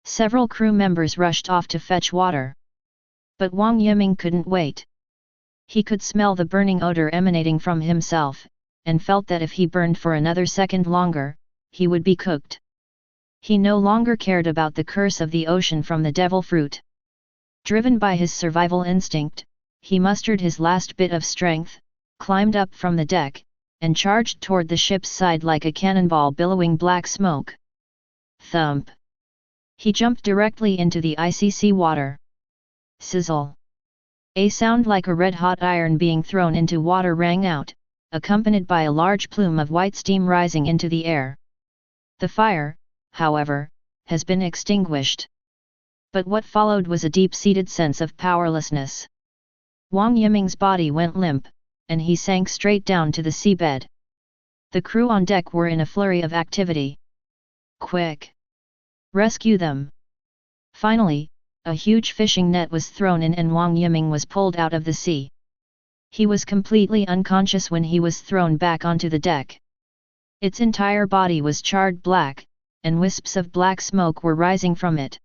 Several crew members rushed off to fetch water. But Wang Yiming couldn't wait. He could smell the burning odor emanating from himself, and felt that if he burned for another second longer, he would be cooked. He no longer cared about the curse of the ocean from the devil fruit. Driven by his survival instinct, he mustered his last bit of strength, climbed up from the deck, and charged toward the ship's side like a cannonball billowing black smoke. Thump! He jumped directly into the icy sea water. Sizzle! A sound like a red-hot iron being thrown into water rang out, accompanied by a large plume of white steam rising into the air. The fire, however, has been extinguished. But what followed was a deep-seated sense of powerlessness. Wang Yiming's body went limp, and he sank straight down to the seabed. The crew on deck were in a flurry of activity. Quick! Rescue them! Finally, a huge fishing net was thrown in and Wang Yiming was pulled out of the sea. He was completely unconscious when he was thrown back onto the deck. Its entire body was charred black, and wisps of black smoke were rising from it.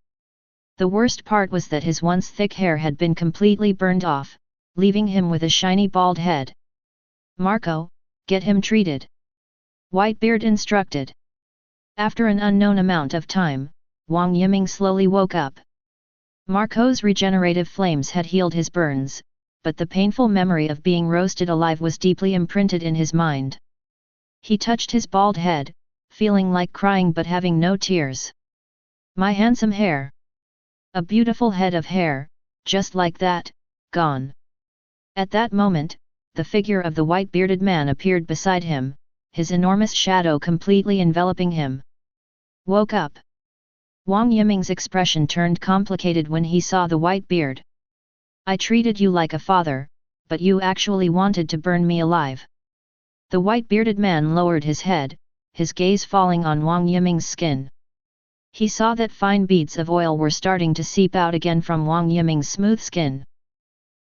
The worst part was that his once thick hair had been completely burned off, leaving him with a shiny bald head. Marco, get him treated. Whitebeard instructed. After an unknown amount of time, Wang Yiming slowly woke up. Marco's regenerative flames had healed his burns, but the painful memory of being roasted alive was deeply imprinted in his mind. He touched his bald head, feeling like crying but having no tears. My handsome hair! A beautiful head of hair, just like that, gone. At that moment, the figure of the white-bearded man appeared beside him, his enormous shadow completely enveloping him. Woke up. Wang Yiming's expression turned complicated when he saw the white beard. I treated you like a father, but you actually wanted to burn me alive. The white-bearded man lowered his head, his gaze falling on Wang Yiming's skin. He saw that fine beads of oil were starting to seep out again from Wang Yiming's smooth skin.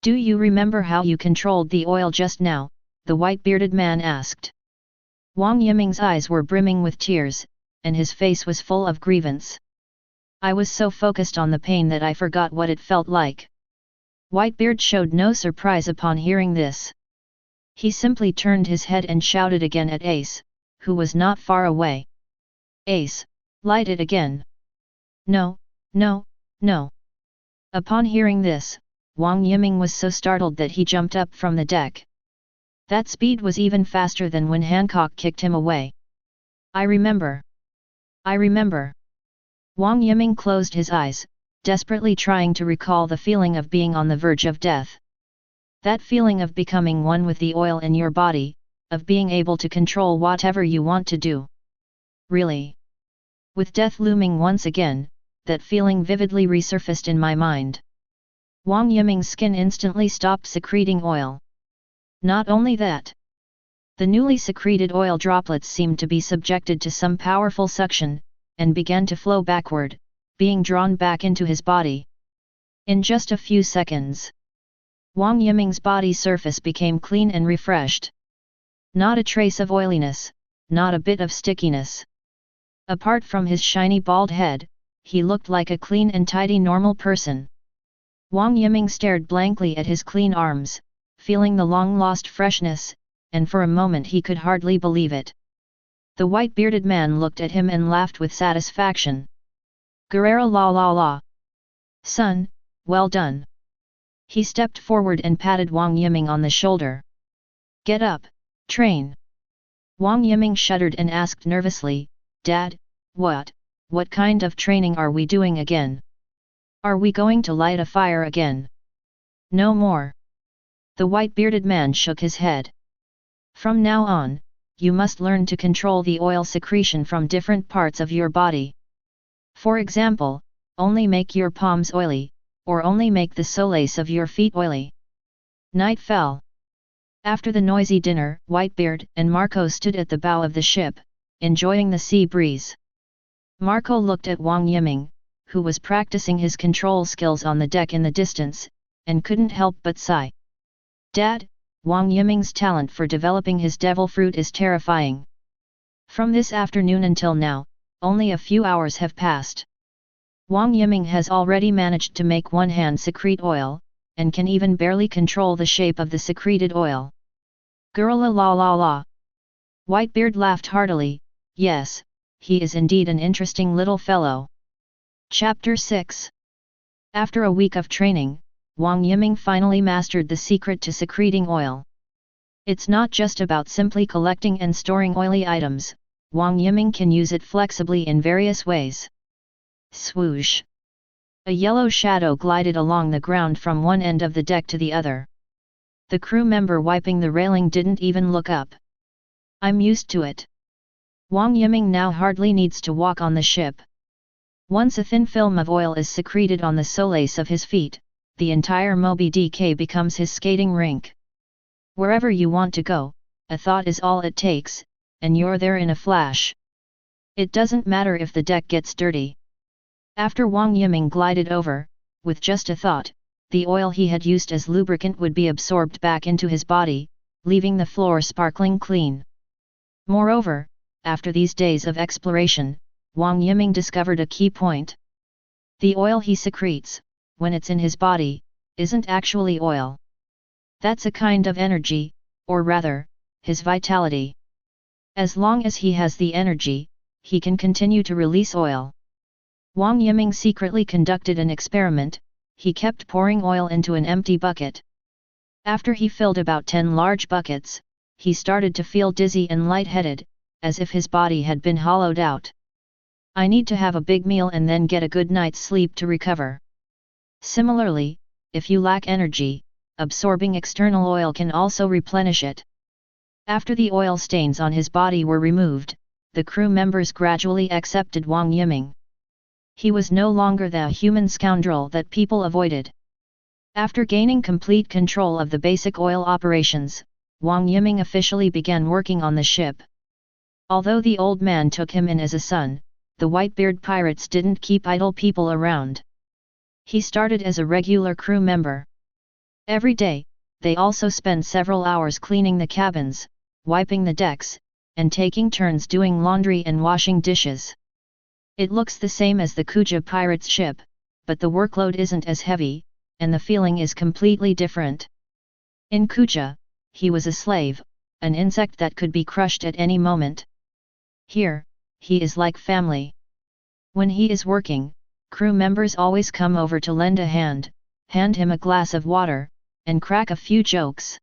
Do you remember how you controlled the oil just now? The white-bearded man asked. Wang Yiming's eyes were brimming with tears, and his face was full of grievance. I was so focused on the pain that I forgot what it felt like. Whitebeard showed no surprise upon hearing this. He simply turned his head and shouted again at Ace, who was not far away. Ace, light it again. No, no, no. Upon hearing this, Wang Yiming was so startled that he jumped up from the deck. That speed was even faster than when Hancock kicked him away. I remember. I remember. Wang Yiming closed his eyes, desperately trying to recall the feeling of being on the verge of death. That feeling of becoming one with the oil in your body, of being able to control whatever you want to do. Really? With death looming once again, that feeling vividly resurfaced in my mind. Wang Yiming's skin instantly stopped secreting oil. Not only that. The newly secreted oil droplets seemed to be subjected to some powerful suction, and began to flow backward, being drawn back into his body. In just a few seconds, Wang Yiming's body surface became clean and refreshed. Not a trace of oiliness, not a bit of stickiness. Apart from his shiny bald head, he looked like a clean and tidy normal person. Wang Yiming stared blankly at his clean arms, feeling the long-lost freshness, and for a moment he could hardly believe it. The white-bearded man looked at him and laughed with satisfaction. Guerrero la la la. Son, well done. He stepped forward and patted Wang Yiming on the shoulder. Get up, train. Wang Yiming shuddered and asked nervously, Dad, what kind of training are we doing again? Are we going to light a fire again? No more. The white-bearded man shook his head. From now on, you must learn to control the oil secretion from different parts of your body. For example, only make your palms oily, or only make the soles of your feet oily. Night fell. After the noisy dinner, Whitebeard and Marco stood at the bow of the ship, enjoying the sea breeze. Marco looked at Wang Yiming, who was practicing his control skills on the deck in the distance, and couldn't help but sigh. Dad, Wang Yiming's talent for developing his devil fruit is terrifying. From this afternoon until now, only a few hours have passed. Wang Yiming has already managed to make one hand secrete oil, and can even barely control the shape of the secreted oil. Gurla la la la. Whitebeard laughed heartily, yes, he is indeed an interesting little fellow. Chapter 6. After a week of training, Wang Yiming finally mastered the secret to secreting oil. It's not just about simply collecting and storing oily items, Wang Yiming can use it flexibly in various ways. Swoosh! A yellow shadow glided along the ground from one end of the deck to the other. The crew member wiping the railing didn't even look up. I'm used to it. Wang Yiming now hardly needs to walk on the ship. Once a thin film of oil is secreted on the soles of his feet, the entire Moby DK becomes his skating rink. Wherever you want to go, a thought is all it takes, and you're there in a flash. It doesn't matter if the deck gets dirty. After Wang Yiming glided over, with just a thought, the oil he had used as lubricant would be absorbed back into his body, leaving the floor sparkling clean. Moreover, after these days of exploration, Wang Yiming discovered a key point. The oil he secretes, when it's in his body, isn't actually oil. That's a kind of energy, or rather, his vitality. As long as he has the energy, he can continue to release oil. Wang Yiming secretly conducted an experiment. He kept pouring oil into an empty bucket. After he filled about 10 large buckets, he started to feel dizzy and lightheaded, as if his body had been hollowed out. I need to have a big meal and then get a good night's sleep to recover. Similarly, if you lack energy, absorbing external oil can also replenish it. After the oil stains on his body were removed, the crew members gradually accepted Wang Yiming. He was no longer the human scoundrel that people avoided. After gaining complete control of the basic oil operations, Wang Yiming officially began working on the ship. Although the old man took him in as a son, the Whitebeard pirates didn't keep idle people around. He started as a regular crew member. Every day, they also spend several hours cleaning the cabins, wiping the decks, and taking turns doing laundry and washing dishes. It looks the same as the Kuja Pirates ship, but the workload isn't as heavy, and the feeling is completely different. In Kuja, he was a slave, an insect that could be crushed at any moment. Here, he is like family. When he is working, crew members always come over to lend a hand, hand him a glass of water, and crack a few jokes.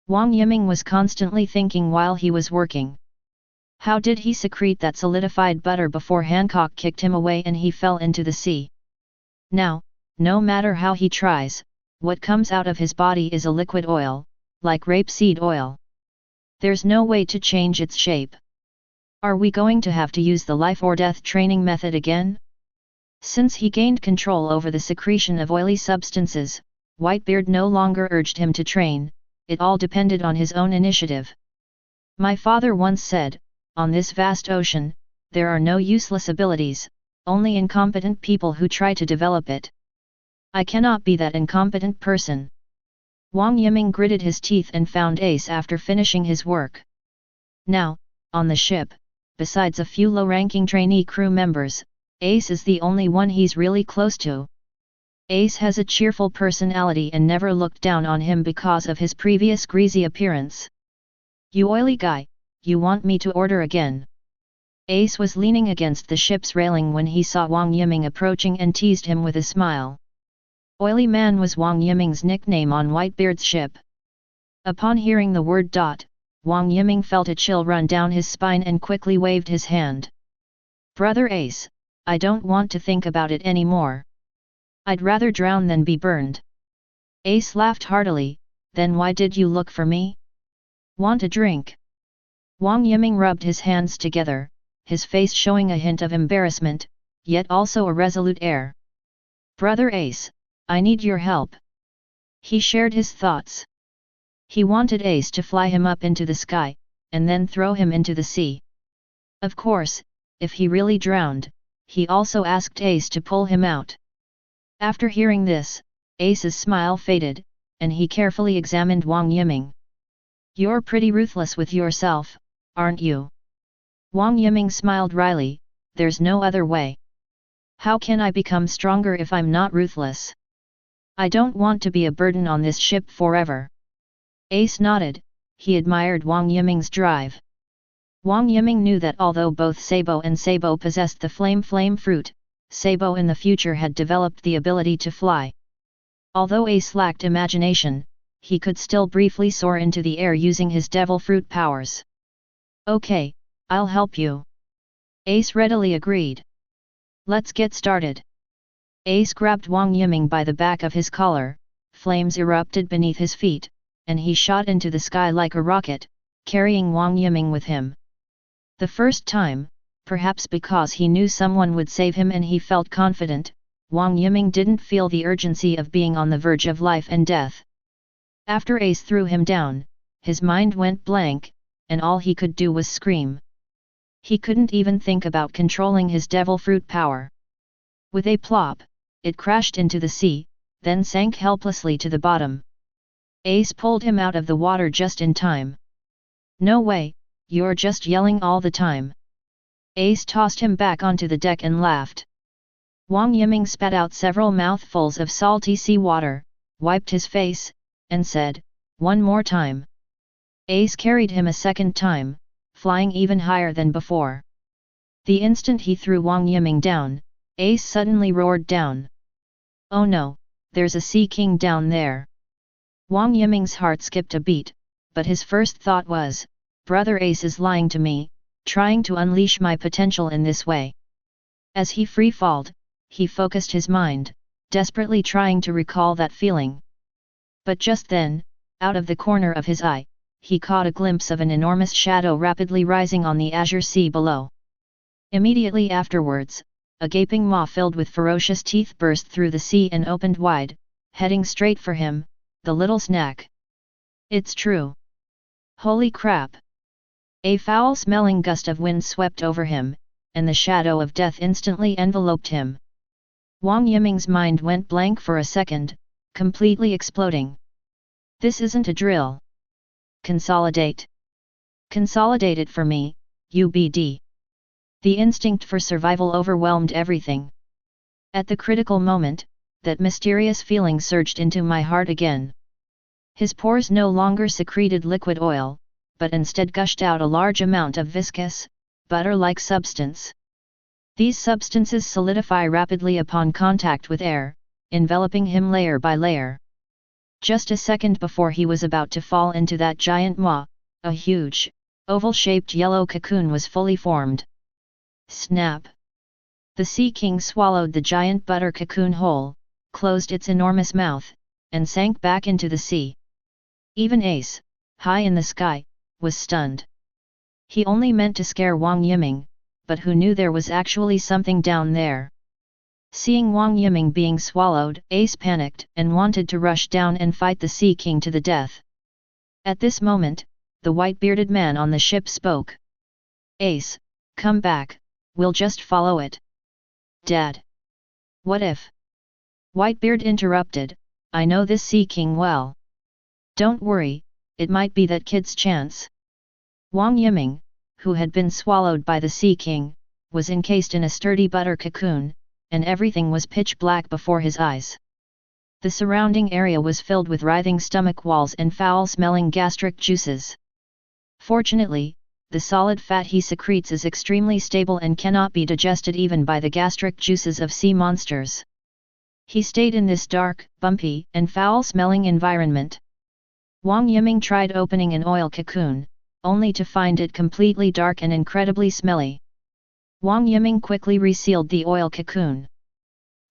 Wang Yiming was constantly thinking while he was working. How did he secrete that solidified butter before Hancock kicked him away and he fell into the sea? Now, no matter how he tries, what comes out of his body is a liquid oil, like rapeseed oil. There's no way to change its shape. Are we going to have to use the life or death training method again? Since he gained control over the secretion of oily substances, Whitebeard no longer urged him to train, it all depended on his own initiative. My father once said, on this vast ocean, there are no useless abilities, only incompetent people who try to develop it. I cannot be that incompetent person. Wang Yiming gritted his teeth and found Ace after finishing his work. Now, on the ship, besides a few low-ranking trainee crew members, Ace is the only one he's really close to. Ace has a cheerful personality and never looked down on him because of his previous greasy appearance. You oily guy, you want me to order again? Ace was leaning against the ship's railing when he saw Wang Yiming approaching and teased him with a smile. Oily Man was Wang Yiming's nickname on Whitebeard's ship. Upon hearing the word dot, Wang Yiming felt a chill run down his spine and quickly waved his hand. Brother Ace, I don't want to think about it anymore. I'd rather drown than be burned. Ace laughed heartily, then why did you look for me? Want a drink? Wang Yiming rubbed his hands together, his face showing a hint of embarrassment, yet also a resolute air. Brother Ace, I need your help. He shared his thoughts. He wanted Ace to fly him up into the sky, and then throw him into the sea. Of course, if he really drowned, he also asked Ace to pull him out. After hearing this, Ace's smile faded, and he carefully examined Wang Yiming. You're pretty ruthless with yourself, aren't you? Wang Yiming smiled wryly, there's no other way. How can I become stronger if I'm not ruthless? I don't want to be a burden on this ship forever. Ace nodded, he admired Wang Yiming's drive. Wang Yiming knew that although both Sabo and Sabo possessed the flame fruit, Sabo in the future had developed the ability to fly. Although Ace lacked imagination, he could still briefly soar into the air using his devil fruit powers. Okay, I'll help you. Ace readily agreed. Let's get started. Ace grabbed Wang Yiming by the back of his collar, flames erupted beneath his feet, and he shot into the sky like a rocket, carrying Wang Yiming with him. The first time, perhaps because he knew someone would save him and he felt confident, Wang Yiming didn't feel the urgency of being on the verge of life and death. After Ace threw him down, his mind went blank, and all he could do was scream. He couldn't even think about controlling his devil fruit power. With a plop, it crashed into the sea, then sank helplessly to the bottom. Ace pulled him out of the water just in time. No way, you're just yelling all the time. Ace tossed him back onto the deck and laughed. Wang Yiming spat out several mouthfuls of salty seawater, wiped his face, and said, one more time. Ace carried him a second time, flying even higher than before. The instant he threw Wang Yiming down, Ace suddenly roared down. Oh no, there's a sea king down there. Wang Yiming's heart skipped a beat, but his first thought was, Brother Ace is lying to me, trying to unleash my potential in this way. As he free-falled, he focused his mind, desperately trying to recall that feeling. But just then, out of the corner of his eye, he caught a glimpse of an enormous shadow rapidly rising on the azure sea below. Immediately afterwards, a gaping maw filled with ferocious teeth burst through the sea and opened wide, heading straight for him, the little snack. It's true. Holy crap! A foul-smelling gust of wind swept over him, and the shadow of death instantly enveloped him. Wang Yiming's mind went blank for a second, completely exploding. This isn't a drill. Consolidate. Consolidate it for me, UBD. The instinct for survival overwhelmed everything. At the critical moment, that mysterious feeling surged into my heart again. His pores no longer secreted liquid oil, but instead gushed out a large amount of viscous, butter-like substance. These substances solidify rapidly upon contact with air, enveloping him layer by layer. Just a second before he was about to fall into that giant maw, a huge, oval-shaped yellow cocoon was fully formed. Snap! The Sea King swallowed the giant butter cocoon whole, closed its enormous mouth, and sank back into the sea. Even Ace, high in the sky, was stunned. He only meant to scare Wang Yiming, but who knew there was actually something down there. Seeing Wang Yiming being swallowed, Ace panicked and wanted to rush down and fight the Sea King to the death. At this moment, the white-bearded man on the ship spoke. Ace, come back, we'll just follow it. Dad. What if? Whitebeard interrupted, I know this Sea King well. Don't worry, it might be that kid's chance. Wang Yiming, who had been swallowed by the Sea King, was encased in a sturdy butter cocoon, and everything was pitch black before his eyes. The surrounding area was filled with writhing stomach walls and foul-smelling gastric juices. Fortunately, the solid fat he secretes is extremely stable and cannot be digested even by the gastric juices of sea monsters. He stayed in this dark, bumpy, and foul-smelling environment. Wang Yiming tried opening an oil cocoon, only to find it completely dark and incredibly smelly. Wang Yiming quickly resealed the oil cocoon.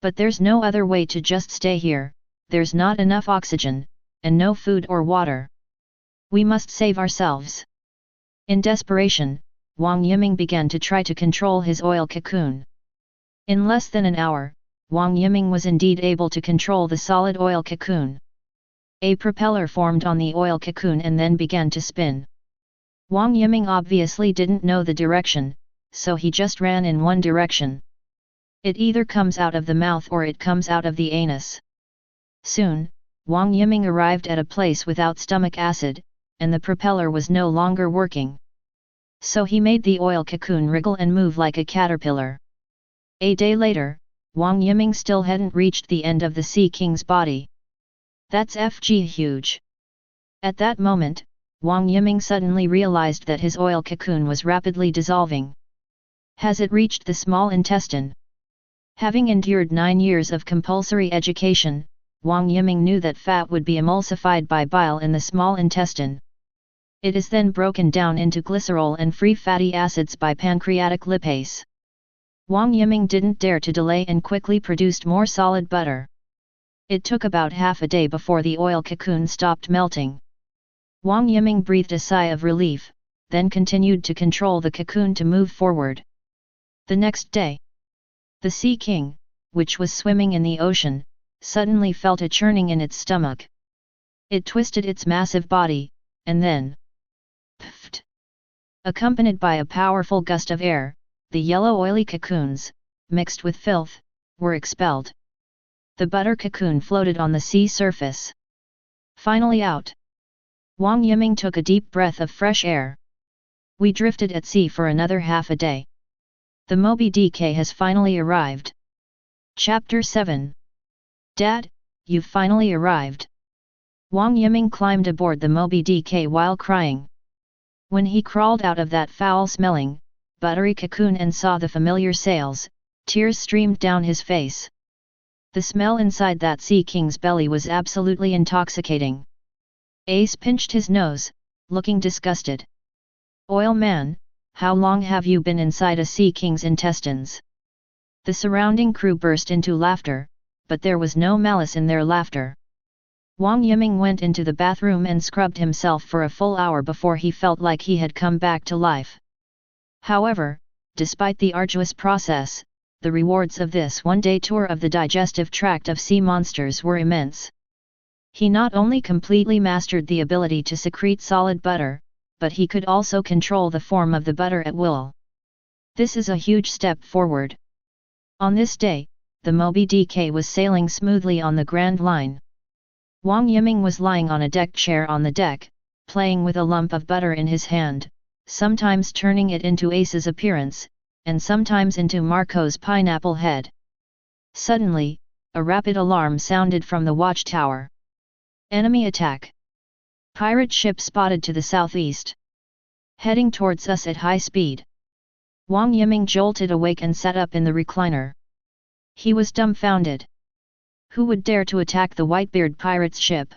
But there's no other way to just stay here, there's not enough oxygen, and no food or water. We must save ourselves. In desperation, Wang Yiming began to try to control his oil cocoon. In less than an hour, Wang Yiming was indeed able to control the solid oil cocoon. A propeller formed on the oil cocoon and then began to spin. Wang Yiming obviously didn't know the direction, so he just ran in one direction. It either comes out of the mouth or it comes out of the anus. Soon, Wang Yiming arrived at a place without stomach acid, and the propeller was no longer working. So he made the oil cocoon wriggle and move like a caterpillar. A day later, Wang Yiming still hadn't reached the end of the Sea King's body. That's FG huge. At that moment, Wang Yiming suddenly realized that his oil cocoon was rapidly dissolving. Has it reached the small intestine? Having endured 9 years of compulsory education, Wang Yiming knew that fat would be emulsified by bile in the small intestine. It is then broken down into glycerol and free fatty acids by pancreatic lipase. Wang Yiming didn't dare to delay and quickly produced more solid butter. It took about half a day before the oil cocoon stopped melting. Wang Yiming breathed a sigh of relief, then continued to control the cocoon to move forward. The next day, the Sea King, which was swimming in the ocean, suddenly felt a churning in its stomach. It twisted its massive body, and then puffed. Accompanied by a powerful gust of air, the yellow oily cocoons, mixed with filth, were expelled. The butter cocoon floated on the sea surface. Finally out. Wang Yiming took a deep breath of fresh air. We drifted at sea for another half a day. The Moby DK has finally arrived. Chapter 7. Dad, you've finally arrived. Wang Yiming climbed aboard the Moby DK while crying. When he crawled out of that foul-smelling, buttery cocoon and saw the familiar sails, tears streamed down his face. The smell inside that Sea King's belly was absolutely intoxicating. Ace pinched his nose, looking disgusted. Oil man, how long have you been inside a Sea King's intestines? The surrounding crew burst into laughter, but there was no malice in their laughter. Wang Yiming went into the bathroom and scrubbed himself for a full hour before he felt like he had come back to life. However, despite the arduous process, the rewards of this one-day tour of the digestive tract of sea monsters were immense. He not only completely mastered the ability to secrete solid butter, but he could also control the form of the butter at will. This is a huge step forward. On this day, the Moby DK was sailing smoothly on the Grand Line. Wang Yiming was lying on a deck chair on the deck, playing with a lump of butter in his hand, sometimes turning it into Ace's appearance, and sometimes into Marco's pineapple head. Suddenly, a rapid alarm sounded from the watchtower. Enemy attack. Pirate ship spotted to the southeast. Heading towards us at high speed. Wang Yiming jolted awake and sat up in the recliner. He was dumbfounded. Who would dare to attack the Whitebeard pirates' ship?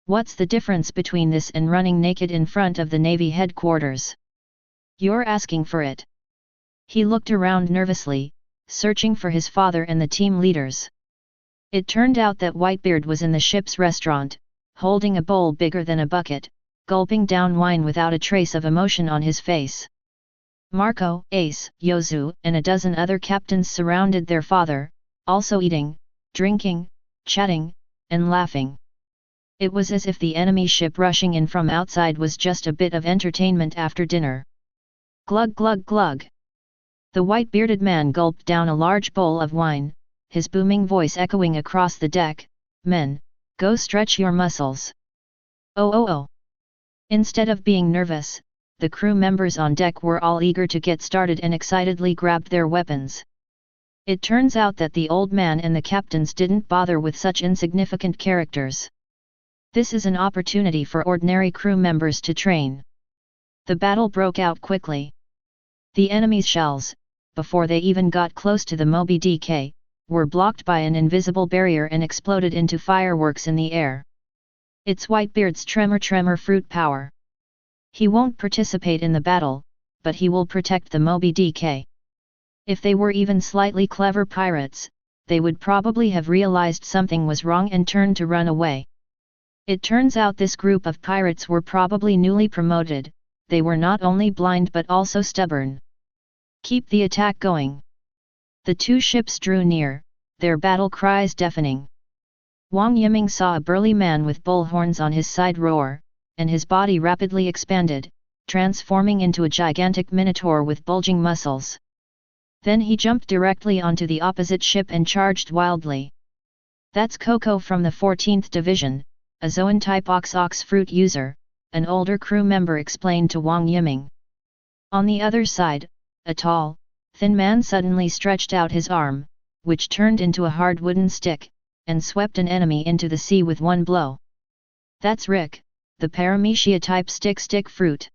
What's the difference between this and running naked in front of the Navy headquarters? You're asking for it. He looked around nervously, searching for his father and the team leaders. It turned out that Whitebeard was in the ship's restaurant, holding a bowl bigger than a bucket, gulping down wine without a trace of emotion on his face. Marco, Ace, Yozu, and a dozen other captains surrounded their father, also eating, drinking, chatting, and laughing. It was as if the enemy ship rushing in from outside was just a bit of entertainment after dinner. Glug glug glug. The white-bearded man gulped down a large bowl of wine, his booming voice echoing across the deck, "Men, go stretch your muscles." Oh oh oh. Instead of being nervous, the crew members on deck were all eager to get started and excitedly grabbed their weapons. It turns out that the old man and the captains didn't bother with such insignificant characters. This is an opportunity for ordinary crew members to train. The battle broke out quickly. The enemy's shells, before they even got close to the Moby DK, were blocked by an invisible barrier and exploded into fireworks in the air. It's Whitebeard's tremor fruit power. He won't participate in the battle, but he will protect the Moby DK. If they were even slightly clever pirates, they would probably have realized something was wrong and turned to run away. It turns out this group of pirates were probably newly promoted. They were not only blind but also stubborn. Keep the attack going. The two ships drew near, their battle cries deafening. Wang Yiming saw a burly man with bull horns on his side roar, and his body rapidly expanded, transforming into a gigantic minotaur with bulging muscles. Then he jumped directly onto the opposite ship and charged wildly. That's Coco from the 14th Division, a Zoan-type ox fruit user, an older crew member explained to Wang Yiming. On the other side, a tall, thin man suddenly stretched out his arm, which turned into a hard wooden stick, and swept an enemy into the sea with one blow. That's Rick, the Paramecia-type stick fruit.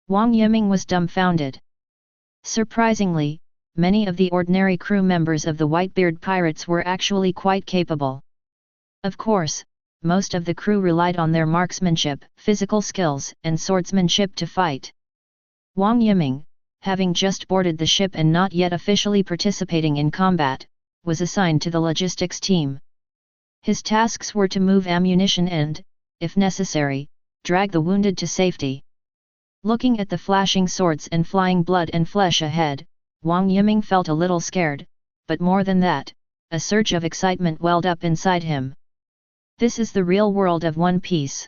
Wang Yiming was dumbfounded. Surprisingly, many of the ordinary crew members of the Whitebeard pirates were actually quite capable. Of course, most of the crew relied on their marksmanship, physical skills, and swordsmanship to fight. Wang Yiming, having just boarded the ship and not yet officially participating in combat, was assigned to the logistics team. His tasks were to move ammunition and, if necessary, drag the wounded to safety. Looking at the flashing swords and flying blood and flesh ahead, Wang Yiming felt a little scared, but more than that, a surge of excitement welled up inside him. This is the real world of One Piece.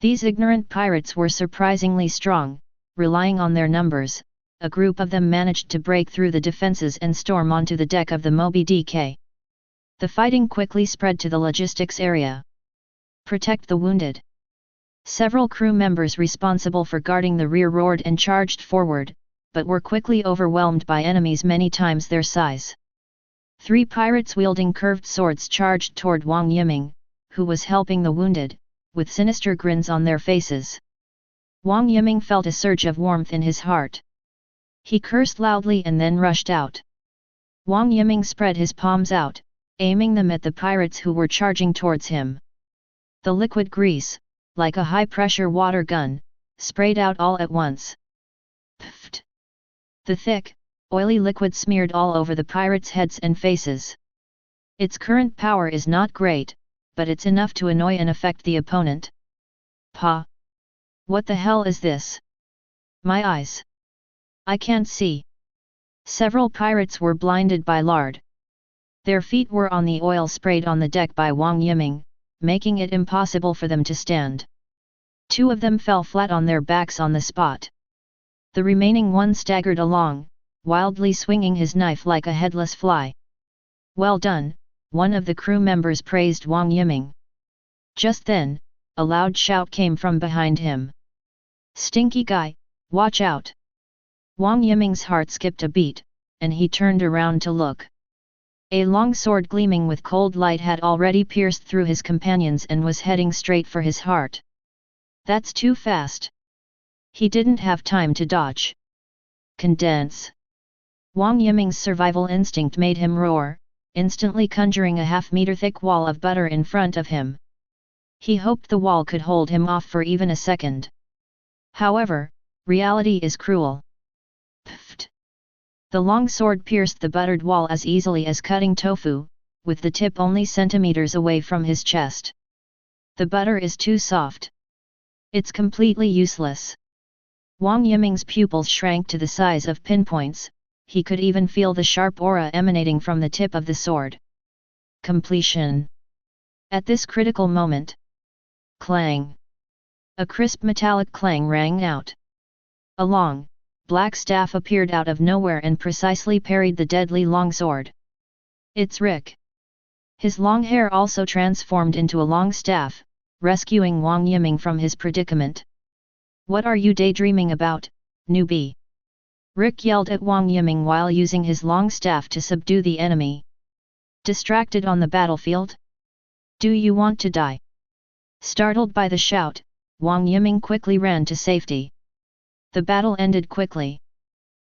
These ignorant pirates were surprisingly strong. Relying on their numbers, a group of them managed to break through the defenses and storm onto the deck of the Moby DK. The fighting quickly spread to the logistics area. Protect the wounded. Several crew members responsible for guarding the rear roared and charged forward, but were quickly overwhelmed by enemies many times their size. 3 pirates wielding curved swords charged toward Wang Yiming, who was helping the wounded, with sinister grins on their faces. Wang Yiming felt a surge of warmth in his heart. He cursed loudly and then rushed out. Wang Yiming spread his palms out, aiming them at the pirates who were charging towards him. The liquid grease, like a high-pressure water gun, sprayed out all at once. Pfft! The thick, oily liquid smeared all over the pirates' heads and faces. Its current power is not great, but it's enough to annoy and affect the opponent. Pa! What the hell is this? My eyes! I can't see. Several pirates were blinded by lard. Their feet were on the oil sprayed on the deck by Wang Yiming, making it impossible for them to stand. 2 of them fell flat on their backs on the spot. The remaining one staggered along, wildly swinging his knife like a headless fly. Well done, one of the crew members praised Wang Yiming. Just then, a loud shout came from behind him. Stinky guy, watch out! Wang Yiming's heart skipped a beat, and he turned around to look. A long sword gleaming with cold light had already pierced through his companions and was heading straight for his heart. That's too fast. He didn't have time to dodge. Condense. Wang Yiming's survival instinct made him roar, instantly conjuring a half-meter thick wall of butter in front of him. He hoped the wall could hold him off for even a second. However, reality is cruel. Pfft! The long sword pierced the buttered wall as easily as cutting tofu, with the tip only centimeters away from his chest. The butter is too soft. It's completely useless. Wang Yiming's pupils shrank to the size of pinpoints, he could even feel the sharp aura emanating from the tip of the sword. Completion. At this critical moment. Clang! A crisp metallic clang rang out. A long, black staff appeared out of nowhere and precisely parried the deadly longsword. It's Rick. His long hair also transformed into a long staff, rescuing Wang Yiming from his predicament. What are you daydreaming about, newbie? Rick yelled at Wang Yiming while using his long staff to subdue the enemy. Distracted on the battlefield? Do you want to die? Startled by the shout, Wang Yiming quickly ran to safety. The battle ended quickly.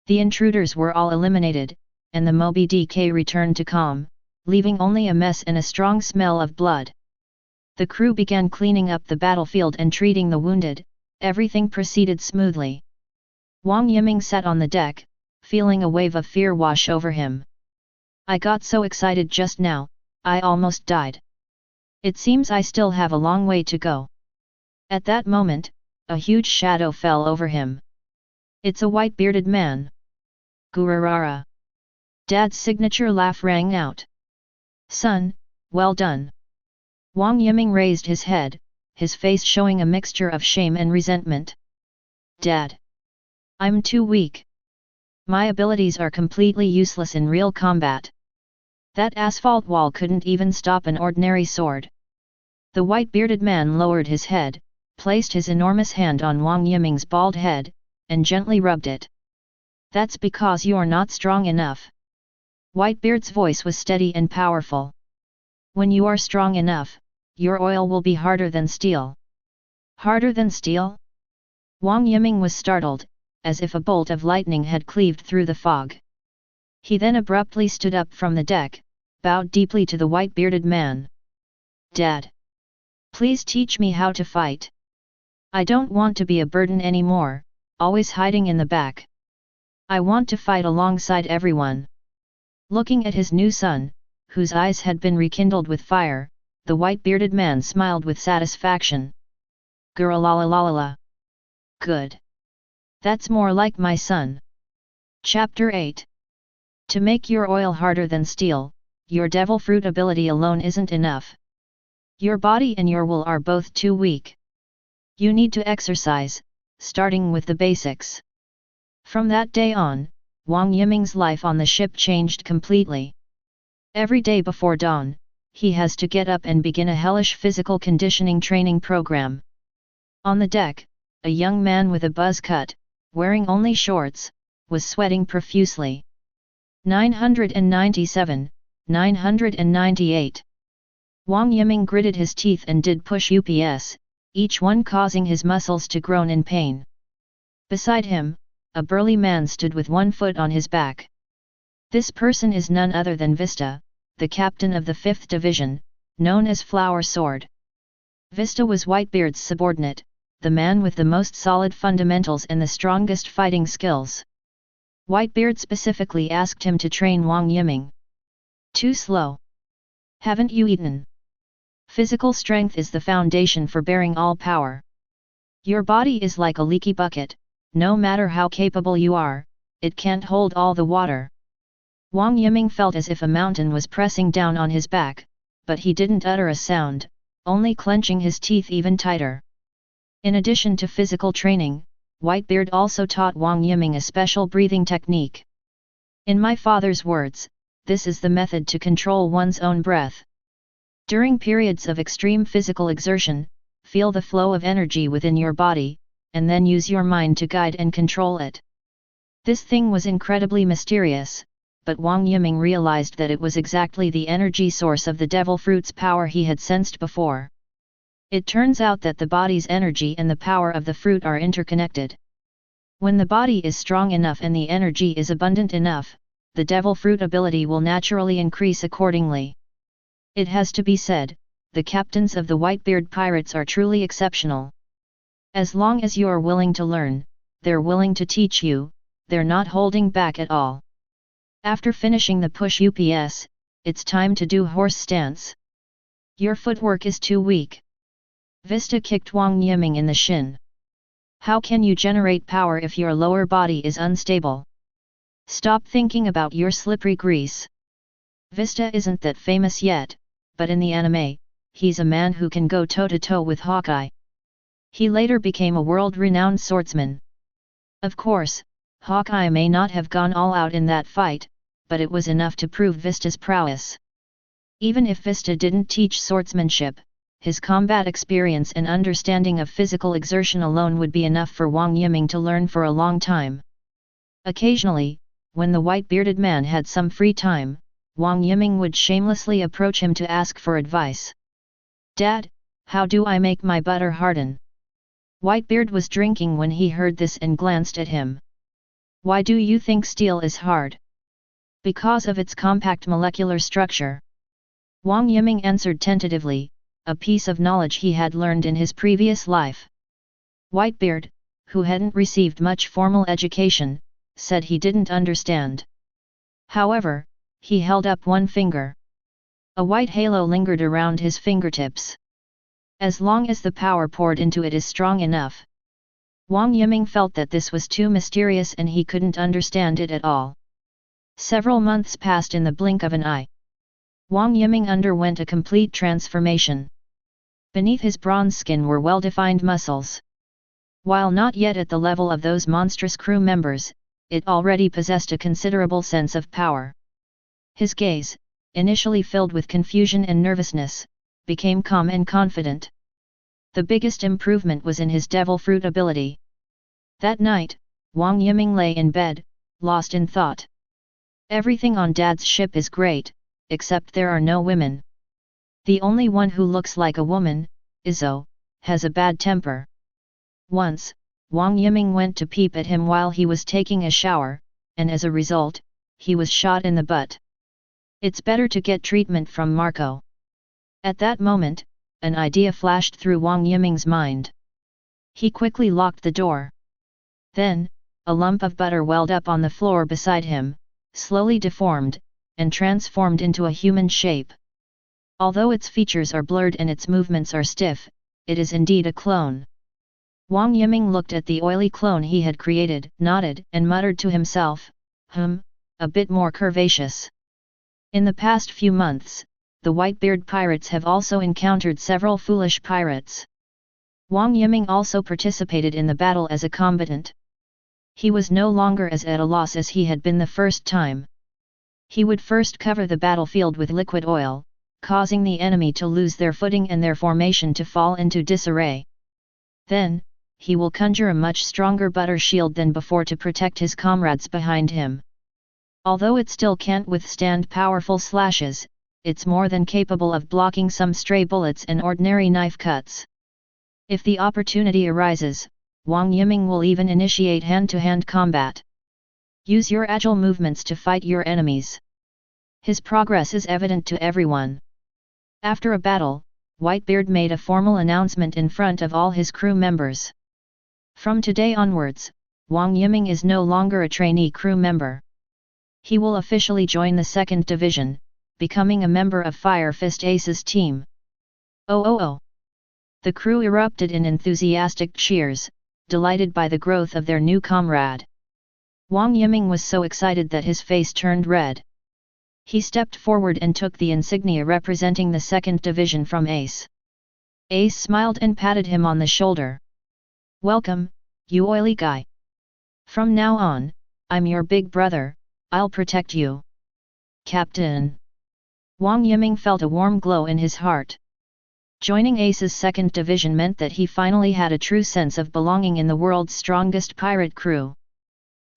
The intruders were all eliminated, and the Moby DK returned to calm, leaving only a mess and a strong smell of blood. The crew began cleaning up the battlefield and treating the wounded. Everything proceeded smoothly. Wang Yiming sat on the deck, feeling a wave of fear wash over him. I got so excited just now, I almost died. It seems I still have a long way to go. At that moment, a huge shadow fell over him. It's a white-bearded man. Gururara. Dad's signature laugh rang out. Son, well done. Wang Yiming raised his head, his face showing a mixture of shame and resentment. Dad. I'm too weak. My abilities are completely useless in real combat. That asphalt wall couldn't even stop an ordinary sword. The white-bearded man lowered his head, placed his enormous hand on Wang Yiming's bald head, and gently rubbed it. That's because you're not strong enough. Whitebeard's voice was steady and powerful. When you are strong enough, your oil will be harder than steel. Harder than steel? Wang Yiming was startled, as if a bolt of lightning had cleaved through the fog. He then abruptly stood up from the deck, bowed deeply to the white-bearded man. Dad. Please teach me how to fight. I don't want to be a burden anymore, always hiding in the back. I want to fight alongside everyone. Looking at his new son, whose eyes had been rekindled with fire, the white-bearded man smiled with satisfaction. Guralalalala. Good. That's more like my son. Chapter 8. To make your oil harder than steel, your devil fruit ability alone isn't enough. Your body and your will are both too weak. You need to exercise, starting with the basics. From that day on, Wang Yiming's life on the ship changed completely. Every day before dawn, he has to get up and begin a hellish physical conditioning training program. On the deck, a young man with a buzz cut, wearing only shorts, was sweating profusely. 997, 998. Wang Yiming gritted his teeth and did push-ups, each one causing his muscles to groan in pain. Beside him, a burly man stood with one foot on his back. This person is none other than Vista, the captain of the 5th Division, known as Flower Sword. Vista was Whitebeard's subordinate, the man with the most solid fundamentals and the strongest fighting skills. Whitebeard specifically asked him to train Wang Yiming. Too slow. Haven't you eaten? Physical strength is the foundation for bearing all power. Your body is like a leaky bucket, no matter how capable you are, it can't hold all the water. Wang Yiming felt as if a mountain was pressing down on his back, but he didn't utter a sound, only clenching his teeth even tighter. In addition to physical training, Whitebeard also taught Wang Yiming a special breathing technique. In my father's words, this is the method to control one's own breath. During periods of extreme physical exertion, feel the flow of energy within your body, and then use your mind to guide and control it. This thing was incredibly mysterious, but Wang Yiming realized that it was exactly the energy source of the devil fruit's power he had sensed before. It turns out that the body's energy and the power of the fruit are interconnected. When the body is strong enough and the energy is abundant enough, the devil fruit ability will naturally increase accordingly. It has to be said, the captains of the Whitebeard Pirates are truly exceptional. As long as you're willing to learn, they're willing to teach you, they're not holding back at all. After finishing the push-ups, it's time to do horse stance. Your footwork is too weak. Vista kicked Wang Yiming in the shin. How can you generate power if your lower body is unstable? Stop thinking about your slippery grease. Vista isn't that famous yet, but in the anime, he's a man who can go toe-to-toe with Hawkeye. He later became a world-renowned swordsman. Of course, Hawkeye may not have gone all out in that fight, but it was enough to prove Vista's prowess. Even if Vista didn't teach swordsmanship, his combat experience and understanding of physical exertion alone would be enough for Wang Yiming to learn for a long time. Occasionally, when the white-bearded man had some free time, Wang Yiming would shamelessly approach him to ask for advice. Dad, how do I make my butter harden? Whitebeard was drinking when he heard this and glanced at him. Why do you think steel is hard? Because of its compact molecular structure. Wang Yiming answered tentatively, a piece of knowledge he had learned in his previous life. Whitebeard, who hadn't received much formal education, said he didn't understand. However, he held up one finger. A white halo lingered around his fingertips. As long as the power poured into it is strong enough. Wang Yiming felt that this was too mysterious and he couldn't understand it at all. Several months passed in the blink of an eye. Wang Yiming underwent a complete transformation. Beneath his bronze skin were well-defined muscles. While not yet at the level of those monstrous crew members, it already possessed a considerable sense of power. His gaze, initially filled with confusion and nervousness, became calm and confident. The biggest improvement was in his devil fruit ability. That night, Wang Yiming lay in bed, lost in thought. Everything on Dad's ship is great, except there are no women. The only one who looks like a woman, Izzo, has a bad temper. Once, Wang Yiming went to peep at him while he was taking a shower, and as a result, he was shot in the butt. It's better to get treatment from Marco. At that moment, an idea flashed through Wang Yiming's mind. He quickly locked the door. Then, a lump of butter welled up on the floor beside him, slowly deformed, and transformed into a human shape. Although its features are blurred and its movements are stiff, it is indeed a clone. Wang Yiming looked at the oily clone he had created, nodded, and muttered to himself, a bit more curvaceous. In the past few months, the Whitebeard pirates have also encountered several foolish pirates. Wang Yiming also participated in the battle as a combatant. He was no longer as at a loss as he had been the first time. He would first cover the battlefield with liquid oil, causing the enemy to lose their footing and their formation to fall into disarray. Then, he will conjure a much stronger butter shield than before to protect his comrades behind him. Although it still can't withstand powerful slashes, it's more than capable of blocking some stray bullets and ordinary knife cuts. If the opportunity arises, Wang Yiming will even initiate hand-to-hand combat. Use your agile movements to fight your enemies. His progress is evident to everyone. After a battle, Whitebeard made a formal announcement in front of all his crew members. From today onwards, Wang Yiming is no longer a trainee crew member. He will officially join the 2nd Division, becoming a member of Fire Fist Ace's team. Oh! The crew erupted in enthusiastic cheers, delighted by the growth of their new comrade. Wang Yiming was so excited that his face turned red. He stepped forward and took the insignia representing the 2nd Division from Ace. Ace smiled and patted him on the shoulder. Welcome, you oily guy. From now on, I'm your big brother, I'll protect you. Captain. Wang Yiming felt a warm glow in his heart. Joining Ace's 2nd Division meant that he finally had a true sense of belonging in the world's strongest pirate crew.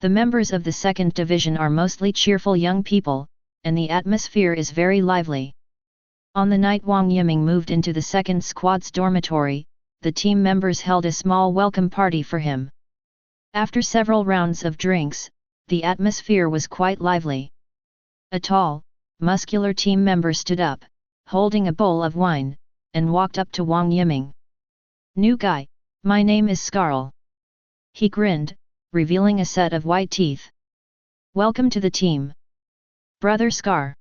The members of the 2nd Division are mostly cheerful young people, and the atmosphere is very lively. On the night Wang Yiming moved into the 2nd Squad's dormitory, the team members held a small welcome party for him. After several rounds of drinks, the atmosphere was quite lively. A tall, muscular team member stood up, holding a bowl of wine, and walked up to Wang Yiming. New guy, my name is Scarl. He grinned, revealing a set of white teeth. Welcome to the team. Brother Scar.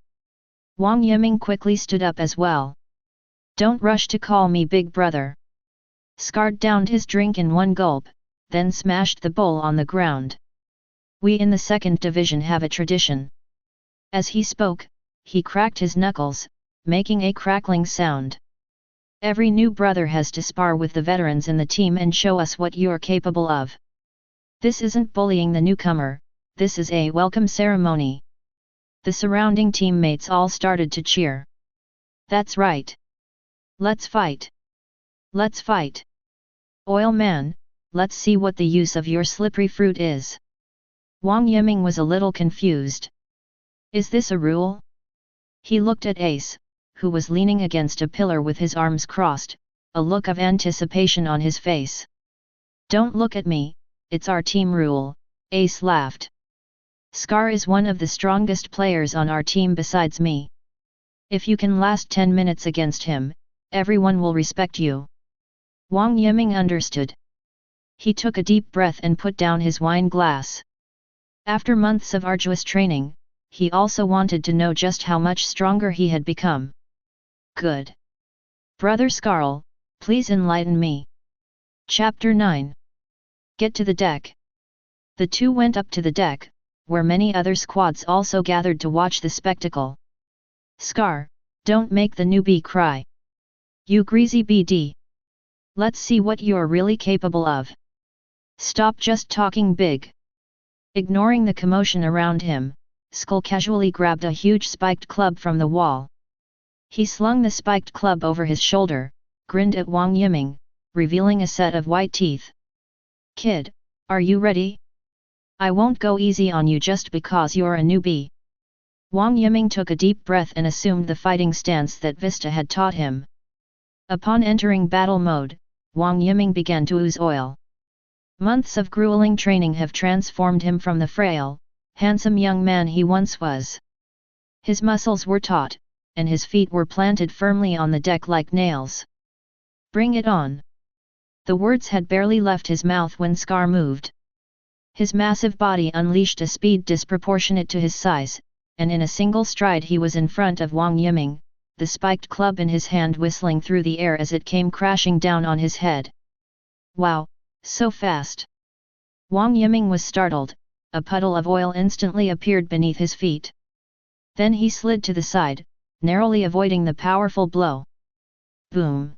Wang Yiming quickly stood up as well. Don't rush to call me big brother. Scar downed his drink in one gulp, then smashed the bowl on the ground. We in the 2nd Division have a tradition. As he spoke, he cracked his knuckles, making a crackling sound. Every new brother has to spar with the veterans in the team and show us what you're capable of. This isn't bullying the newcomer, this is a welcome ceremony. The surrounding teammates all started to cheer. That's right. Let's fight. Let's fight. Oil man, let's see what the use of your slippery fruit is. Wang Yiming was a little confused. Is this a rule? He looked at Ace, who was leaning against a pillar with his arms crossed, a look of anticipation on his face. Don't look at me, it's our team rule, Ace laughed. Scar is one of the strongest players on our team besides me. If you can last 10 minutes against him, everyone will respect you. Wang Yiming understood. He took a deep breath and put down his wine glass. After months of arduous training, he also wanted to know just how much stronger he had become. Good. Brother Scarl, please enlighten me. Chapter 9. Get to the deck. The two went up to the deck, where many other squads also gathered to watch the spectacle. Scar, don't make the newbie cry. You greasy BD. Let's see what you're really capable of. Stop just talking big. Ignoring the commotion around him, Skull casually grabbed a huge spiked club from the wall. He slung the spiked club over his shoulder, grinned at Wang Yiming, revealing a set of white teeth. Kid, are you ready? I won't go easy on you just because you're a newbie. Wang Yiming took a deep breath and assumed the fighting stance that Vista had taught him. Upon entering battle mode, Wang Yiming began to ooze oil. Months of grueling training have transformed him from the frail, handsome young man he once was. His muscles were taut, and his feet were planted firmly on the deck like nails. Bring it on. The words had barely left his mouth when Scar moved. His massive body unleashed a speed disproportionate to his size, and in a single stride he was in front of Wang Yiming, the spiked club in his hand whistling through the air as it came crashing down on his head. Wow, so fast! Wang Yiming was startled. A puddle of oil instantly appeared beneath his feet. Then he slid to the side, narrowly avoiding the powerful blow. Boom!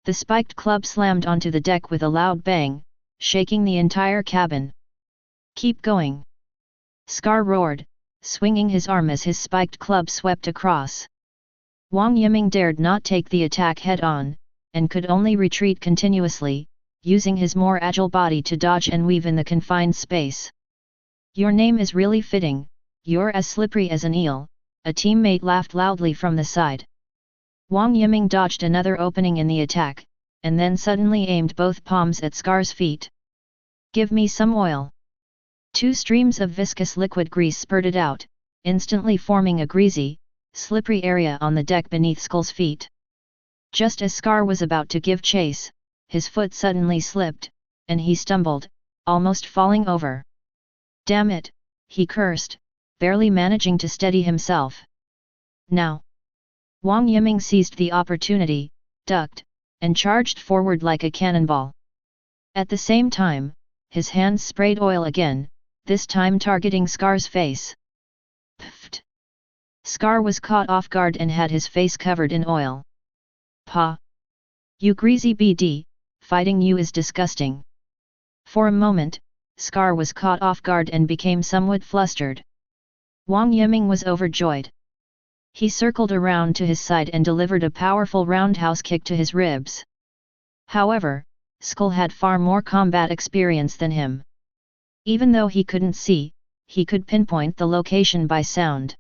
The spiked club slammed onto the deck with a loud bang, shaking the entire cabin. Keep going! Scar roared, swinging his arm as his spiked club swept across. Wang Yiming dared not take the attack head-on, and could only retreat continuously, using his more agile body to dodge and weave in the confined space. Your name is really fitting, you're as slippery as an eel, a teammate laughed loudly from the side. Wang Yiming dodged another opening in the attack, and then suddenly aimed both palms at Scar's feet. Give me some oil. 2 streams of viscous liquid grease spurted out, instantly forming a greasy, slippery area on the deck beneath Skull's feet. Just as Scar was about to give chase, his foot suddenly slipped, and he stumbled, almost falling over. Damn it, he cursed, barely managing to steady himself. Now! Wang Yiming seized the opportunity, ducked, and charged forward like a cannonball. At the same time, his hands sprayed oil again, this time targeting Scar's face. Pfft! Scar was caught off guard and had his face covered in oil. Pa! You greasy BD, fighting you is disgusting. For a moment, Scar was caught off guard and became somewhat flustered. Wang Yiming was overjoyed. He circled around to his side and delivered a powerful roundhouse kick to his ribs. However, Skull had far more combat experience than him. Even though he couldn't see, he could pinpoint the location by sound.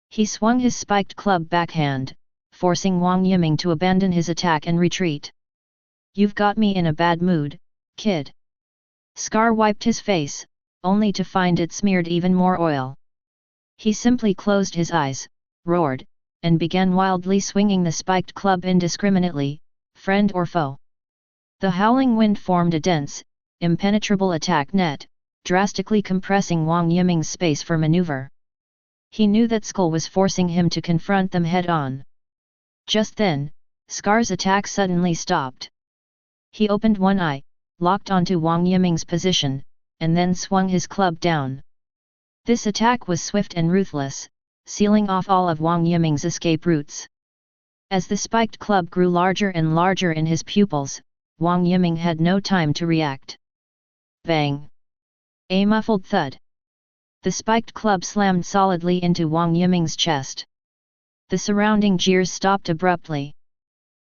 He swung his spiked club backhand, forcing Wang Yiming to abandon his attack and retreat. You've got me in a bad mood, kid. Scar wiped his face, only to find it smeared even more oil. He simply closed his eyes, roared, and began wildly swinging the spiked club indiscriminately, friend or foe. The howling wind formed a dense, impenetrable attack net, drastically compressing Wang Yiming's space for maneuver. He knew that Skull was forcing him to confront them head-on. Just then, Scar's attack suddenly stopped. He opened one eye, locked onto Wang Yiming's position, and then swung his club down. This attack was swift and ruthless, sealing off all of Wang Yiming's escape routes. As the spiked club grew larger and larger in his pupils, Wang Yiming had no time to react. Bang! A muffled thud. The spiked club slammed solidly into Wang Yiming's chest. The surrounding jeers stopped abruptly.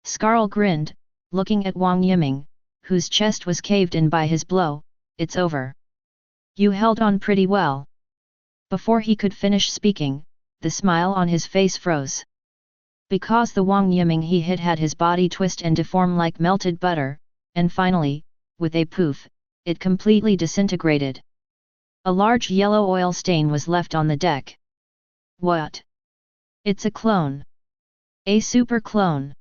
Scarl grinned, looking at Wang Yiming, whose chest was caved in by his blow. It's over. You held on pretty well. Before he could finish speaking, the smile on his face froze. Because the Wang Yiming he hit had his body twist and deform like melted butter, and finally, with a poof, it completely disintegrated. A large yellow oil stain was left on the deck. What? It's a clone. A super clone.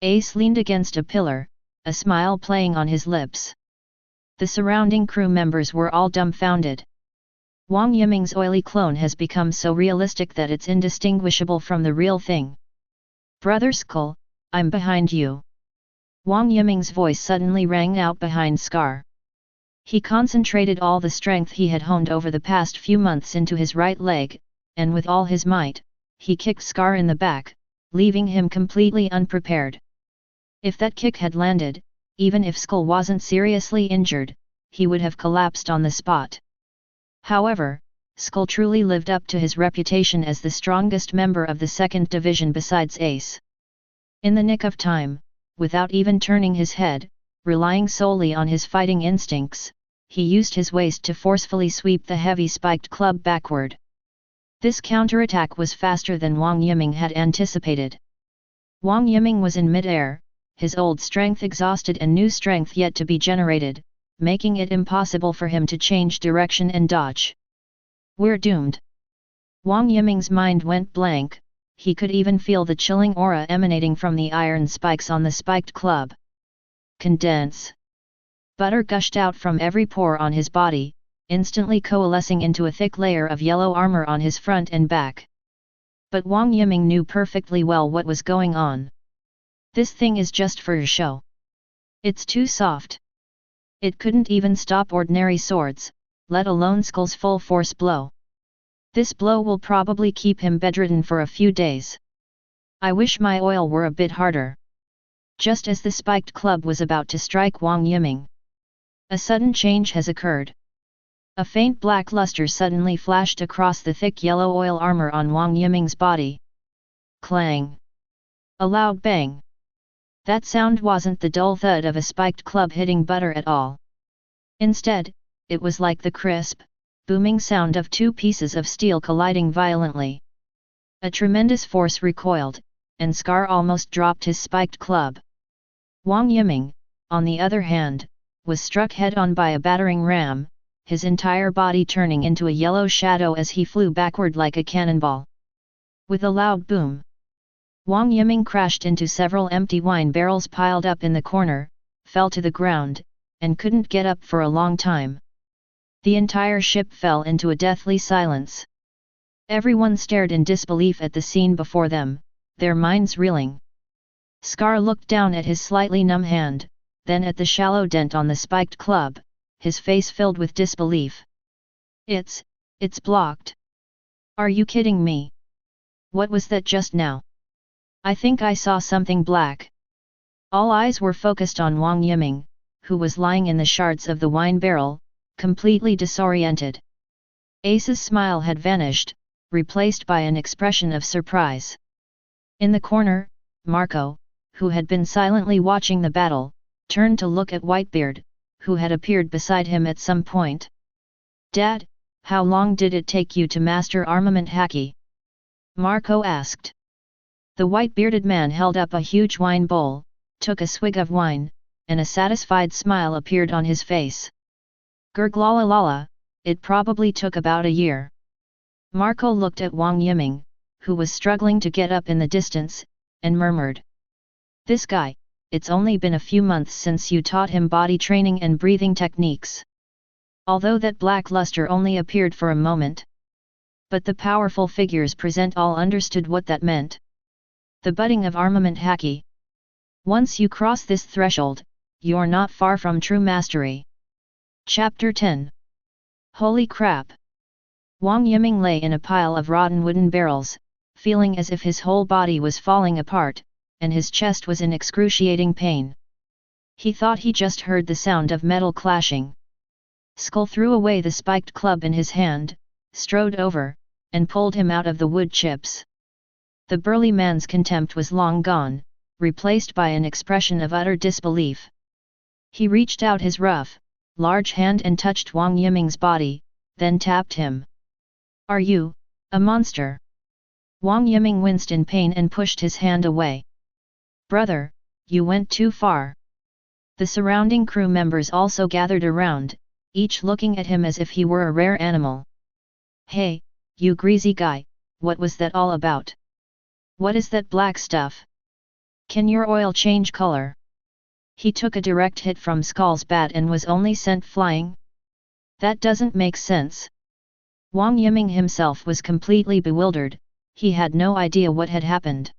Ace leaned against a pillar, a smile playing on his lips. The surrounding crew members were all dumbfounded. Wang Yiming's oily clone has become so realistic that it's indistinguishable from the real thing. Brother Skull, I'm behind you. Wang Yiming's voice suddenly rang out behind Scar. He concentrated all the strength he had honed over the past few months into his right leg, and with all his might, he kicked Scar in the back, leaving him completely unprepared. If that kick had landed, even if Skull wasn't seriously injured, he would have collapsed on the spot. However, Skull truly lived up to his reputation as the strongest member of the 2nd Division besides Ace. In the nick of time, without even turning his head, relying solely on his fighting instincts, he used his waist to forcefully sweep the heavy spiked club backward. This counterattack was faster than Wang Yiming had anticipated. Wang Yiming was in mid-air, his old strength exhausted and new strength yet to be generated, making it impossible for him to change direction and dodge. We're doomed. Wang Yiming's mind went blank, he could even feel the chilling aura emanating from the iron spikes on the spiked club. Condense. Butter gushed out from every pore on his body, instantly coalescing into a thick layer of yellow armor on his front and back. But Wang Yiming knew perfectly well what was going on. This thing is just for show. It's too soft. It couldn't even stop ordinary swords, let alone Skull's full force blow. This blow will probably keep him bedridden for a few days. I wish my oil were a bit harder. Just as the spiked club was about to strike Wang Yiming, a sudden change has occurred. A faint black luster suddenly flashed across the thick yellow oil armor on Wang Yiming's body. Clang! A loud bang. That sound wasn't the dull thud of a spiked club hitting butter at all. Instead, it was like the crisp, booming sound of two pieces of steel colliding violently. A tremendous force recoiled, and Scar almost dropped his spiked club. Wang Yiming, on the other hand, was struck head-on by a battering ram, his entire body turning into a yellow shadow as he flew backward like a cannonball. With a loud boom, Wang Yiming crashed into several empty wine barrels piled up in the corner, fell to the ground, and couldn't get up for a long time. The entire ship fell into a deathly silence. Everyone stared in disbelief at the scene before them, their minds reeling. Scar looked down at his slightly numb hand, then at the shallow dent on the spiked club, his face filled with disbelief. It's blocked. Are you kidding me? What was that just now? I think I saw something black. All eyes were focused on Wang Yiming, who was lying in the shards of the wine barrel, completely disoriented. Ace's smile had vanished, replaced by an expression of surprise. In the corner, Marco, who had been silently watching the battle, turned to look at Whitebeard, who had appeared beside him at some point. Dad, how long did it take you to master Armament Haki? Marco asked. The white-bearded man held up a huge wine bowl, took a swig of wine, and a satisfied smile appeared on his face. Gurglalalala, it probably took about a year. Marco looked at Wang Yiming, who was struggling to get up in the distance, and murmured. This guy, it's only been a few months since you taught him body training and breathing techniques. Although that black luster only appeared for a moment. But the powerful figures present all understood what that meant. The budding of Armament Haki. Once you cross this threshold, you're not far from true mastery. Chapter 10. Holy crap! Wang Yiming lay in a pile of rotten wooden barrels, feeling as if his whole body was falling apart, and his chest was in excruciating pain. He thought he just heard the sound of metal clashing. Skull threw away the spiked club in his hand, strode over, and pulled him out of the wood chips. The burly man's contempt was long gone, replaced by an expression of utter disbelief. He reached out his rough, large hand and touched Wang Yiming's body, then tapped him. Are you, a monster? Wang Yiming winced in pain and pushed his hand away. Brother, you went too far. The surrounding crew members also gathered around, each looking at him as if he were a rare animal. "Hey, you greasy guy, what was that all about? What is that black stuff? Can your oil change color?" He took a direct hit from Skull's bat and was only sent flying? That doesn't make sense. Wang Yiming himself was completely bewildered, he had no idea what had happened.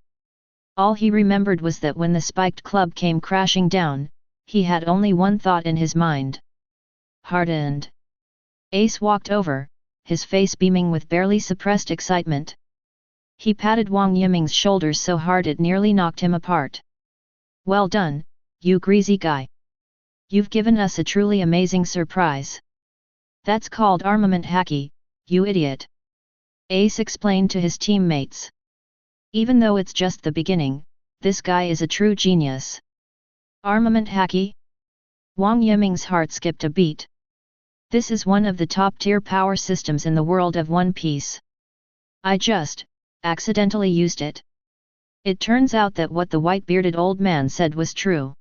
All he remembered was that when the spiked club came crashing down, he had only one thought in his mind. Hardened. Ace walked over, his face beaming with barely suppressed excitement. He patted Wang Yiming's shoulders so hard it nearly knocked him apart. "Well done, you greasy guy. You've given us a truly amazing surprise. That's called Armament Haki, you idiot," Ace explained to his teammates. "Even though it's just the beginning, this guy is a true genius." Armament Haki? Wang Yiming's heart skipped a beat. This is one of the top-tier power systems in the world of One Piece. I just accidentally used it. It turns out that what the white-bearded old man said was true.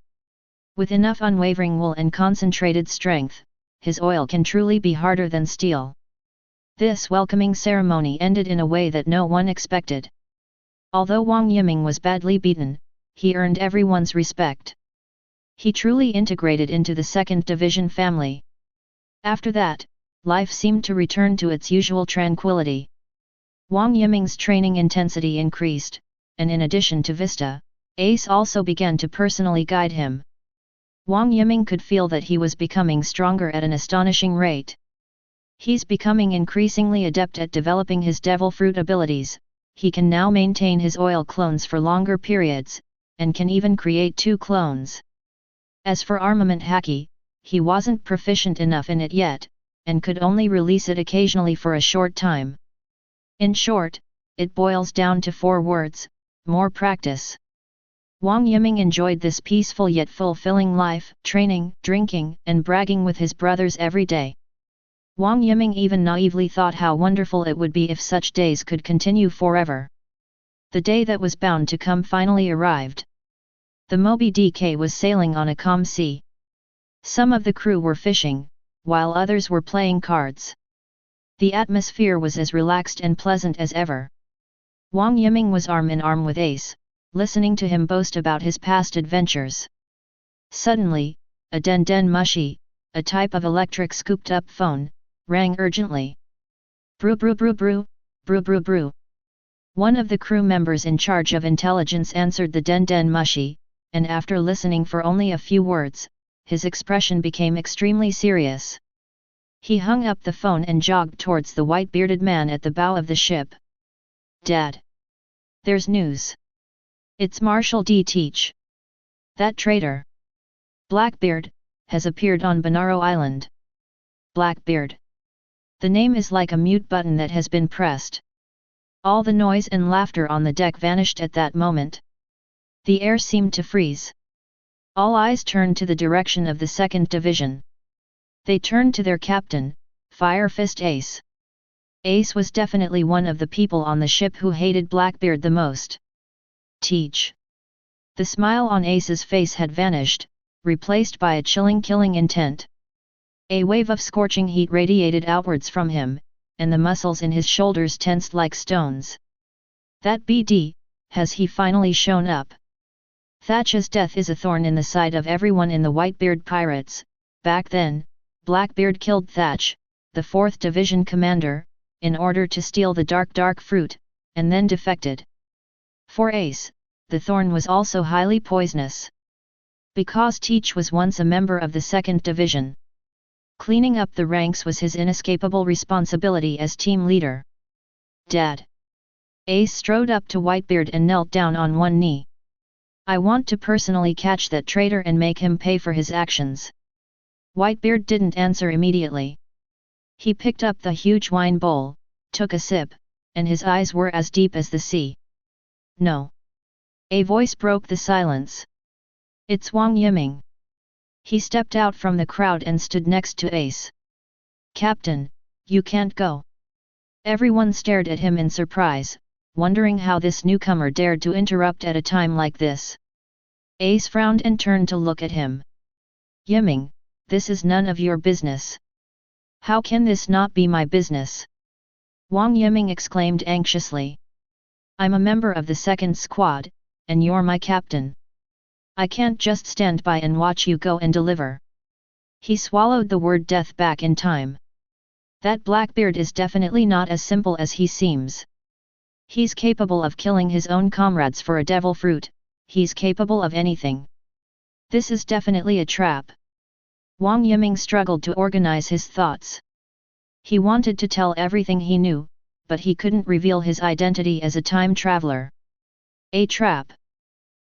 With enough unwavering will and concentrated strength, his oil can truly be harder than steel. This welcoming ceremony ended in a way that no one expected. Although Wang Yiming was badly beaten, he earned everyone's respect. He truly integrated into the second division family. After that, life seemed to return to its usual tranquility. Wang Yiming's training intensity increased, and in addition to Vista, Ace also began to personally guide him. Wang Yiming could feel that he was becoming stronger at an astonishing rate. He's becoming increasingly adept at developing his devil fruit abilities, he can now maintain his oil clones for longer periods, and can even create 2 clones. As for Armament Haki, he wasn't proficient enough in it yet, and could only release it occasionally for a short time. In short, it boils down to 4 words: more practice. Wang Yiming enjoyed this peaceful yet fulfilling life, training, drinking, and bragging with his brothers every day. Wang Yiming even naively thought how wonderful it would be if such days could continue forever. The day that was bound to come finally arrived. The Moby DK was sailing on a calm sea. Some of the crew were fishing, while others were playing cards. The atmosphere was as relaxed and pleasant as ever. Wang Yiming was arm in arm with Ace, listening to him boast about his past adventures. Suddenly, a den mushi, a type of electric scooped-up phone, rang urgently. "Brew brew brew brew, brew brew brew." One of the crew members in charge of intelligence answered the den mushi, and after listening for only a few words, his expression became extremely serious. He hung up the phone and jogged towards the white-bearded man at the bow of the ship. "Dad! There's news. It's Marshal D. Teach. That traitor, Blackbeard, has appeared on Bonaro Island." Blackbeard. The name is like a mute button that has been pressed. All the noise and laughter on the deck vanished at that moment. The air seemed to freeze. All eyes turned to the direction of the second division. They turned to their captain, Fire Fist Ace. Ace was definitely one of the people on the ship who hated Blackbeard the most. Teach. The smile on Ace's face had vanished, replaced by a chilling killing intent. A wave of scorching heat radiated outwards from him, and the muscles in his shoulders tensed like stones. That BD, has he finally shown up? Thatch's death is a thorn in the side of everyone in the Whitebeard Pirates. Back then, Blackbeard killed Thatch, the 4th Division commander, in order to steal the dark fruit, and then defected. For Ace, the thorn was also highly poisonous. Because Teach was once a member of the 2nd Division. Cleaning up the ranks was his inescapable responsibility as team leader. "Dad." Ace strode up to Whitebeard and knelt down on one knee. "I want to personally catch that traitor and make him pay for his actions." Whitebeard didn't answer immediately. He picked up the huge wine bowl, took a sip, and his eyes were as deep as the sea. "No." A voice broke the silence. "It's Wang Yiming." He stepped out from the crowd and stood next to Ace. "Captain, you can't go." Everyone stared at him in surprise, wondering how this newcomer dared to interrupt at a time like this. Ace frowned and turned to look at him. "Yiming, this is none of your business. How can this not be my business? Wang Yiming exclaimed anxiously. I'm a member of the second squad, and you're my captain. I can't just stand by and watch you go and deliver. He swallowed the word death back in time. That Blackbeard is definitely not as simple as he seems. He's capable of killing his own comrades for a devil fruit, he's capable of anything. This is definitely a trap. Wang Yiming struggled to organize his thoughts. He wanted to tell everything he knew, but he couldn't reveal his identity as a time traveler. A trap.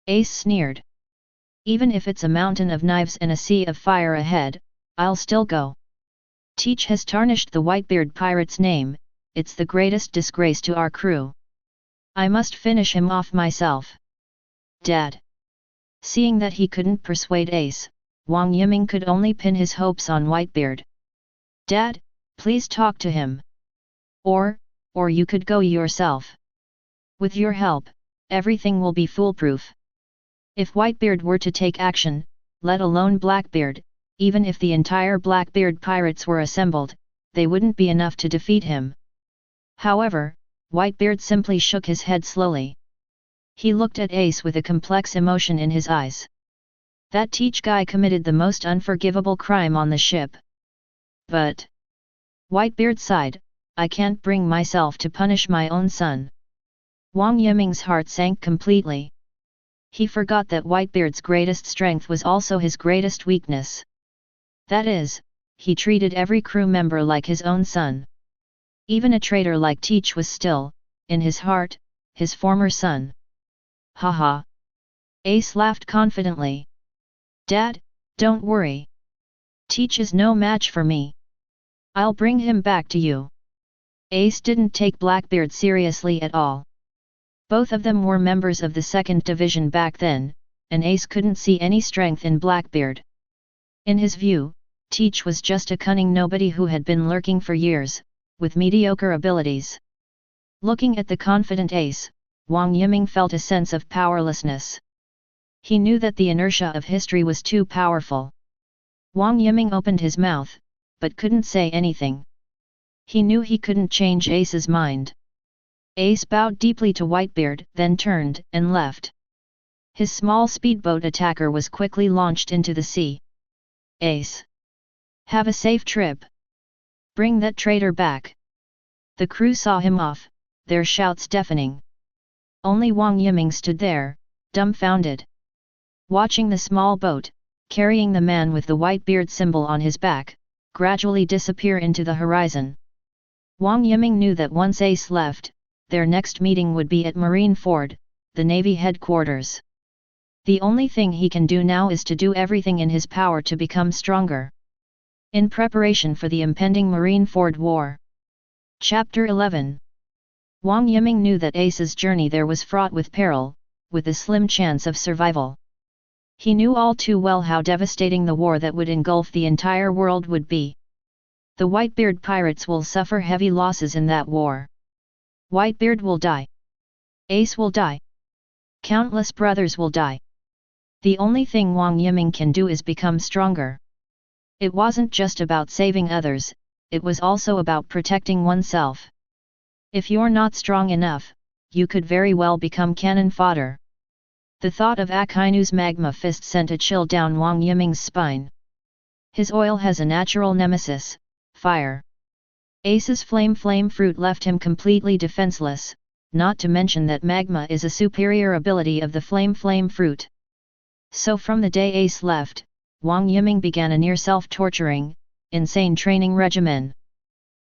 Ace sneered. Even if it's a mountain of knives and a sea of fire ahead, I'll still go. Teach has tarnished the Whitebeard pirate's name, it's the greatest disgrace to our crew. I must finish him off myself. Dad. Seeing that he couldn't persuade Ace, Wang Yiming could only pin his hopes on Whitebeard. Dad, please talk to him. Or you could go yourself. With your help, everything will be foolproof. If Whitebeard were to take action, let alone Blackbeard, even if the entire Blackbeard pirates were assembled, they wouldn't be enough to defeat him. However, Whitebeard simply shook his head slowly. He looked at Ace with a complex emotion in his eyes. That Teach guy committed the most unforgivable crime on the ship. But Whitebeard sighed, I can't bring myself to punish my own son. Wang Yiming's heart sank completely. He forgot that Whitebeard's greatest strength was also his greatest weakness. That is, he treated every crew member like his own son. Even a traitor like Teach was still, in his heart, his former son. Haha. Ace laughed confidently. Dad, don't worry. Teach is no match for me. I'll bring him back to you. Ace didn't take Blackbeard seriously at all. Both of them were members of the 2nd Division back then, and Ace couldn't see any strength in Blackbeard. In his view, Teach was just a cunning nobody who had been lurking for years, with mediocre abilities. Looking at the confident Ace, Wang Yiming felt a sense of powerlessness. He knew that the inertia of history was too powerful. Wang Yiming opened his mouth, but couldn't say anything. He knew he couldn't change Ace's mind. Ace bowed deeply to Whitebeard, then turned and left. His small speedboat attacker was quickly launched into the sea. Ace. Have a safe trip. Bring that traitor back. The crew saw him off, their shouts deafening. Only Wang Yiming stood there, dumbfounded. Watching the small boat, carrying the man with the Whitebeard symbol on his back, gradually disappear into the horizon. Wang Yiming knew that once Ace left, their next meeting would be at Marineford, the Navy headquarters. The only thing he can do now is to do everything in his power to become stronger. In preparation for the impending Marineford War. Chapter 11. Wang Yiming knew that Ace's journey there was fraught with peril, with a slim chance of survival. He knew all too well how devastating the war that would engulf the entire world would be. The Whitebeard pirates will suffer heavy losses in that war. Whitebeard will die. Ace will die. Countless brothers will die. The only thing Wang Yiming can do is become stronger. It wasn't just about saving others, it was also about protecting oneself. If you're not strong enough, you could very well become cannon fodder. The thought of Akainu's magma fist sent a chill down Wang Yiming's spine. His oil has a natural nemesis, fire. Ace's flame fruit left him completely defenseless, not to mention that magma is a superior ability of the flame fruit. So from the day Ace left, Wang Yiming began a near self-torturing, insane training regimen.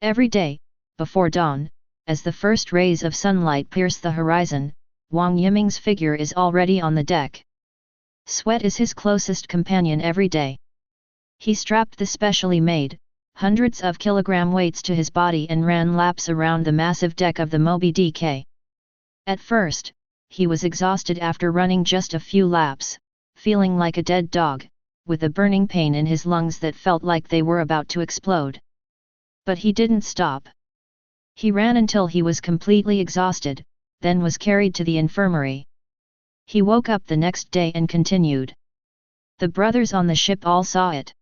Every day, before dawn, as the first rays of sunlight pierce the horizon, Wang Yiming's figure is already on the deck. Sweat is his closest companion every day. He strapped the specially made, hundreds of kilogram weights to his body and ran laps around the massive deck of the Moby Dick. At first, he was exhausted after running just a few laps, feeling like a dead dog, with a burning pain in his lungs that felt like they were about to explode. But he didn't stop. He ran until he was completely exhausted, then was carried to the infirmary. He woke up the next day and continued. The brothers on the ship all saw it.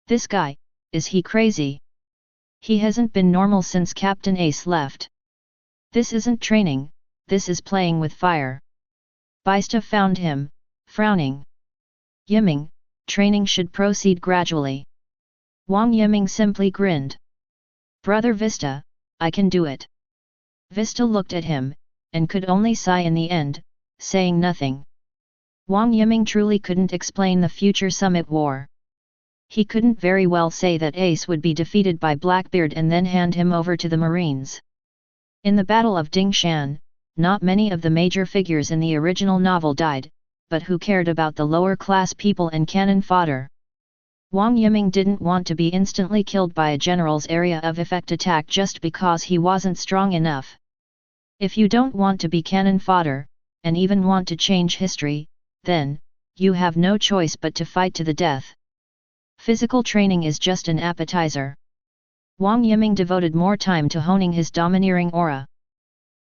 This guy, is he crazy? He hasn't been normal since Captain Ace left. This isn't training, this is playing with fire. Bista found him, frowning. Yiming, training should proceed gradually. Wang Yiming simply grinned. Brother Vista, I can do it. Vista looked at him, and could only sigh in the end, saying nothing. Wang Yiming truly couldn't explain the future summit war. He couldn't very well say that Ace would be defeated by Blackbeard and then hand him over to the Marines. In the Battle of Dingshan, not many of the major figures in the original novel died, but who cared about the lower class people and cannon fodder? Wang Yiming didn't want to be instantly killed by a general's area of effect attack just because he wasn't strong enough. If you don't want to be cannon fodder, and even want to change history, then, you have no choice but to fight to the death. Physical training is just an appetizer. Wang Yiming devoted more time to honing his domineering aura.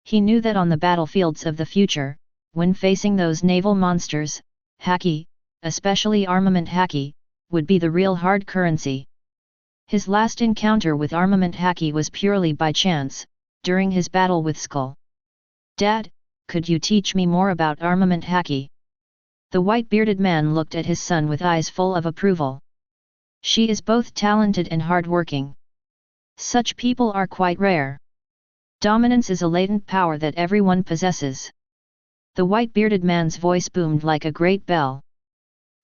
He knew that on the battlefields of the future, when facing those naval monsters, Haki, especially Armament Haki, would be the real hard currency. His last encounter with Armament Haki was purely by chance, during his battle with Skull. Dad, could you teach me more about Armament Haki? The white-bearded man looked at his son with eyes full of approval. She is both talented and hard-working. Such people are quite rare. Dominance is a latent power that everyone possesses. The white-bearded man's voice boomed like a great bell.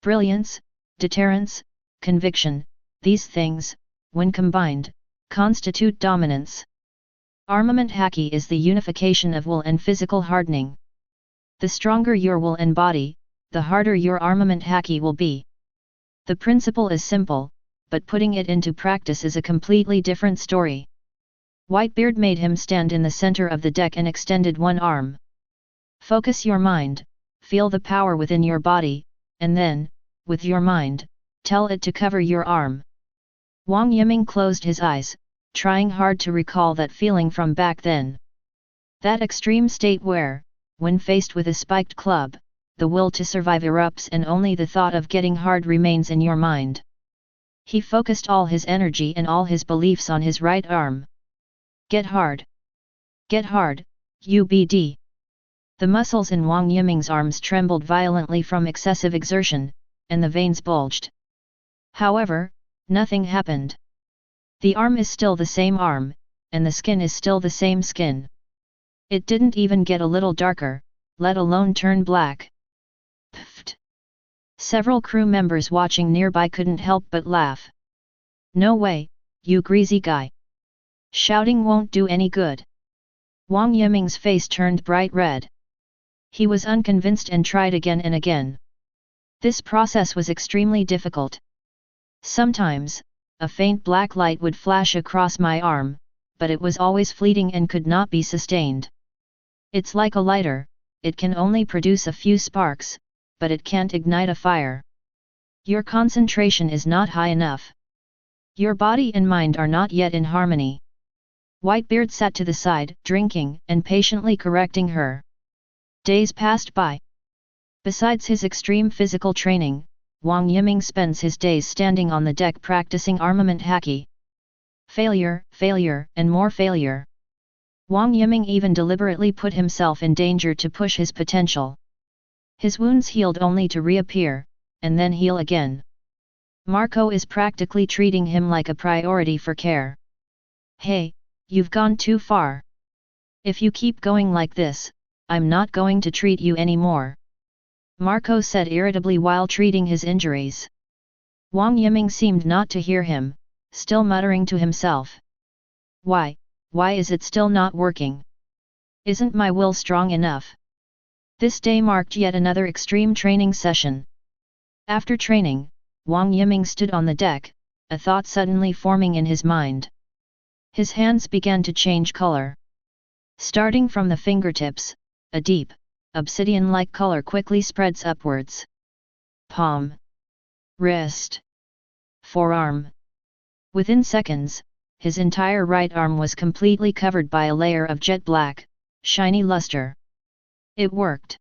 Brilliance, deterrence, conviction, these things, when combined, constitute dominance. Armament Haki is the unification of will and physical hardening. The stronger your will and body, the harder your Armament Haki will be. The principle is simple, but putting it into practice is a completely different story. Whitebeard made him stand in the center of the deck and extended one arm. Focus your mind, feel the power within your body, and then, with your mind, tell it to cover your arm. Wang Yiming closed his eyes, trying hard to recall that feeling from back then. That extreme state where, when faced with a spiked club, the will to survive erupts and only the thought of getting hard remains in your mind. He focused all his energy and all his beliefs on his right arm. Get hard. Get hard, UBD. The muscles in Wang Yiming's arms trembled violently from excessive exertion, and the veins bulged. However, nothing happened. The arm is still the same arm, and the skin is still the same skin. It didn't even get a little darker, let alone turn black. Pfft. Several crew members watching nearby couldn't help but laugh. No way, you greasy guy. Shouting won't do any good. Wang Yiming's face turned bright red. He was unconvinced and tried again and again. This process was extremely difficult. Sometimes, a faint black light would flash across my arm, but it was always fleeting and could not be sustained. It's like a lighter, it can only produce a few sparks, but it can't ignite a fire. Your concentration is not high enough. Your body and mind are not yet in harmony. Whitebeard sat to the side, drinking and patiently correcting her. Days passed by. Besides his extreme physical training, Wang Yiming spends his days standing on the deck practicing Armament Haki. Failure, failure, and more failure. Wang Yiming even deliberately put himself in danger to push his potential. His wounds healed only to reappear, and then heal again. Marco is practically treating him like a priority for care. Hey, you've gone too far. If you keep going like this, I'm not going to treat you anymore. Marco said irritably while treating his injuries. Wang Yiming seemed not to hear him, still muttering to himself. Why is it still not working? Isn't my will strong enough? This day marked yet another extreme training session. After training, Wang Yiming stood on the deck, a thought suddenly forming in his mind. His hands began to change color. Starting from the fingertips, a deep, obsidian-like color quickly spreads upwards. Palm. Wrist. Forearm. Within seconds, his entire right arm was completely covered by a layer of jet black, shiny luster. It worked.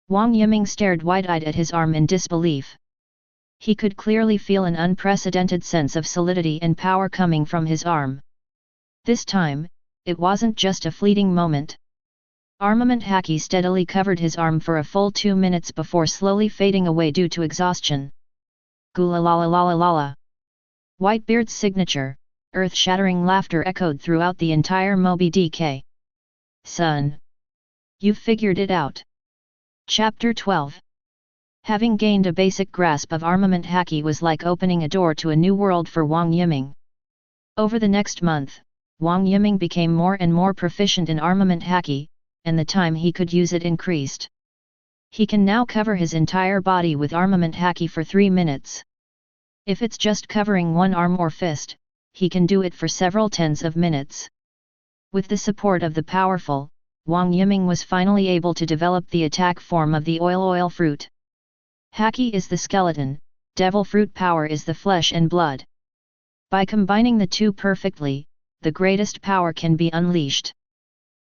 Wang Yiming stared wide-eyed at his arm in disbelief. He could clearly feel an unprecedented sense of solidity and power coming from his arm. This time, it wasn't just a fleeting moment. Armament Haki steadily covered his arm for a full 2 minutes before slowly fading away due to exhaustion. Gula la la la la la la. Whitebeard's signature, earth-shattering laughter echoed throughout the entire Moby DK. Son! You've figured it out. Chapter 12. Having gained a basic grasp of Armament Haki was like opening a door to a new world for Wang Yiming. Over the next month, Wang Yiming became more and more proficient in Armament Haki, and the time he could use it increased. He can now cover his entire body with Armament Haki for 3 minutes. If it's just covering one arm or fist, he can do it for several tens of minutes. With the support of the powerful, Wang Yiming was finally able to develop the attack form of the oil fruit. Haki is the skeleton, devil fruit power is the flesh and blood. By combining the two perfectly, the greatest power can be unleashed.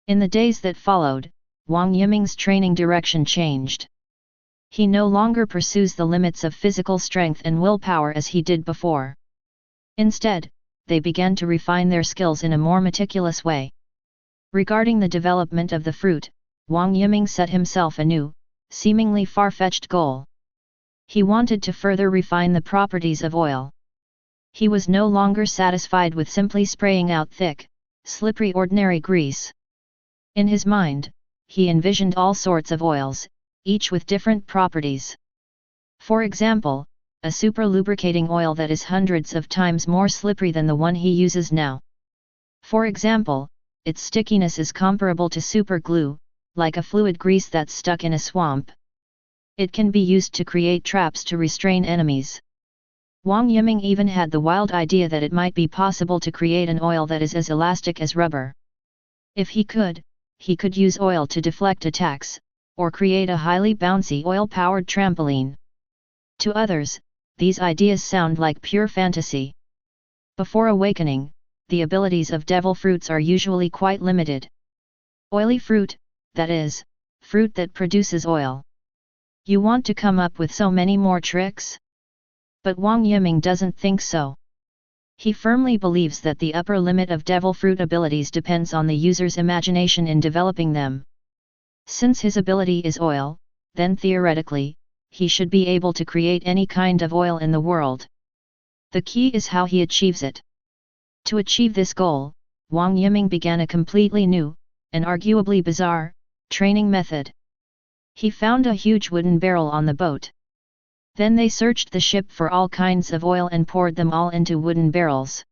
In the days that followed, Wang Yiming's training direction changed. He no longer pursues the limits of physical strength and willpower as he did before. Instead, they began to refine their skills in a more meticulous way. Regarding the development of the fruit, Wang Yiming set himself a new, seemingly far-fetched goal. He wanted to further refine the properties of oil. He was no longer satisfied with simply spraying out thick, slippery ordinary grease. In his mind, he envisioned all sorts of oils, each with different properties. For example, a super lubricating oil that is hundreds of times more slippery than the one he uses now. For example, its stickiness is comparable to super glue, like a fluid grease that's stuck in a swamp. It can be used to create traps to restrain enemies. Wang Yiming even had the wild idea that it might be possible to create an oil that is as elastic as rubber. If he could use oil to deflect attacks, or create a highly bouncy oil-powered trampoline. To others, these ideas sound like pure fantasy. Before awakening, the abilities of devil fruits are usually quite limited. Oily fruit, that is, fruit that produces oil. You want to come up with so many more tricks? But Wang Yiming doesn't think so. He firmly believes that the upper limit of devil fruit abilities depends on the user's imagination in developing them. Since his ability is oil, then theoretically, he should be able to create any kind of oil in the world. The key is how he achieves it. To achieve this goal, Wang Yiming began a completely new, and arguably bizarre, training method. He found a huge wooden barrel on the boat. Then they searched the ship for all kinds of oil and poured them all into wooden barrels.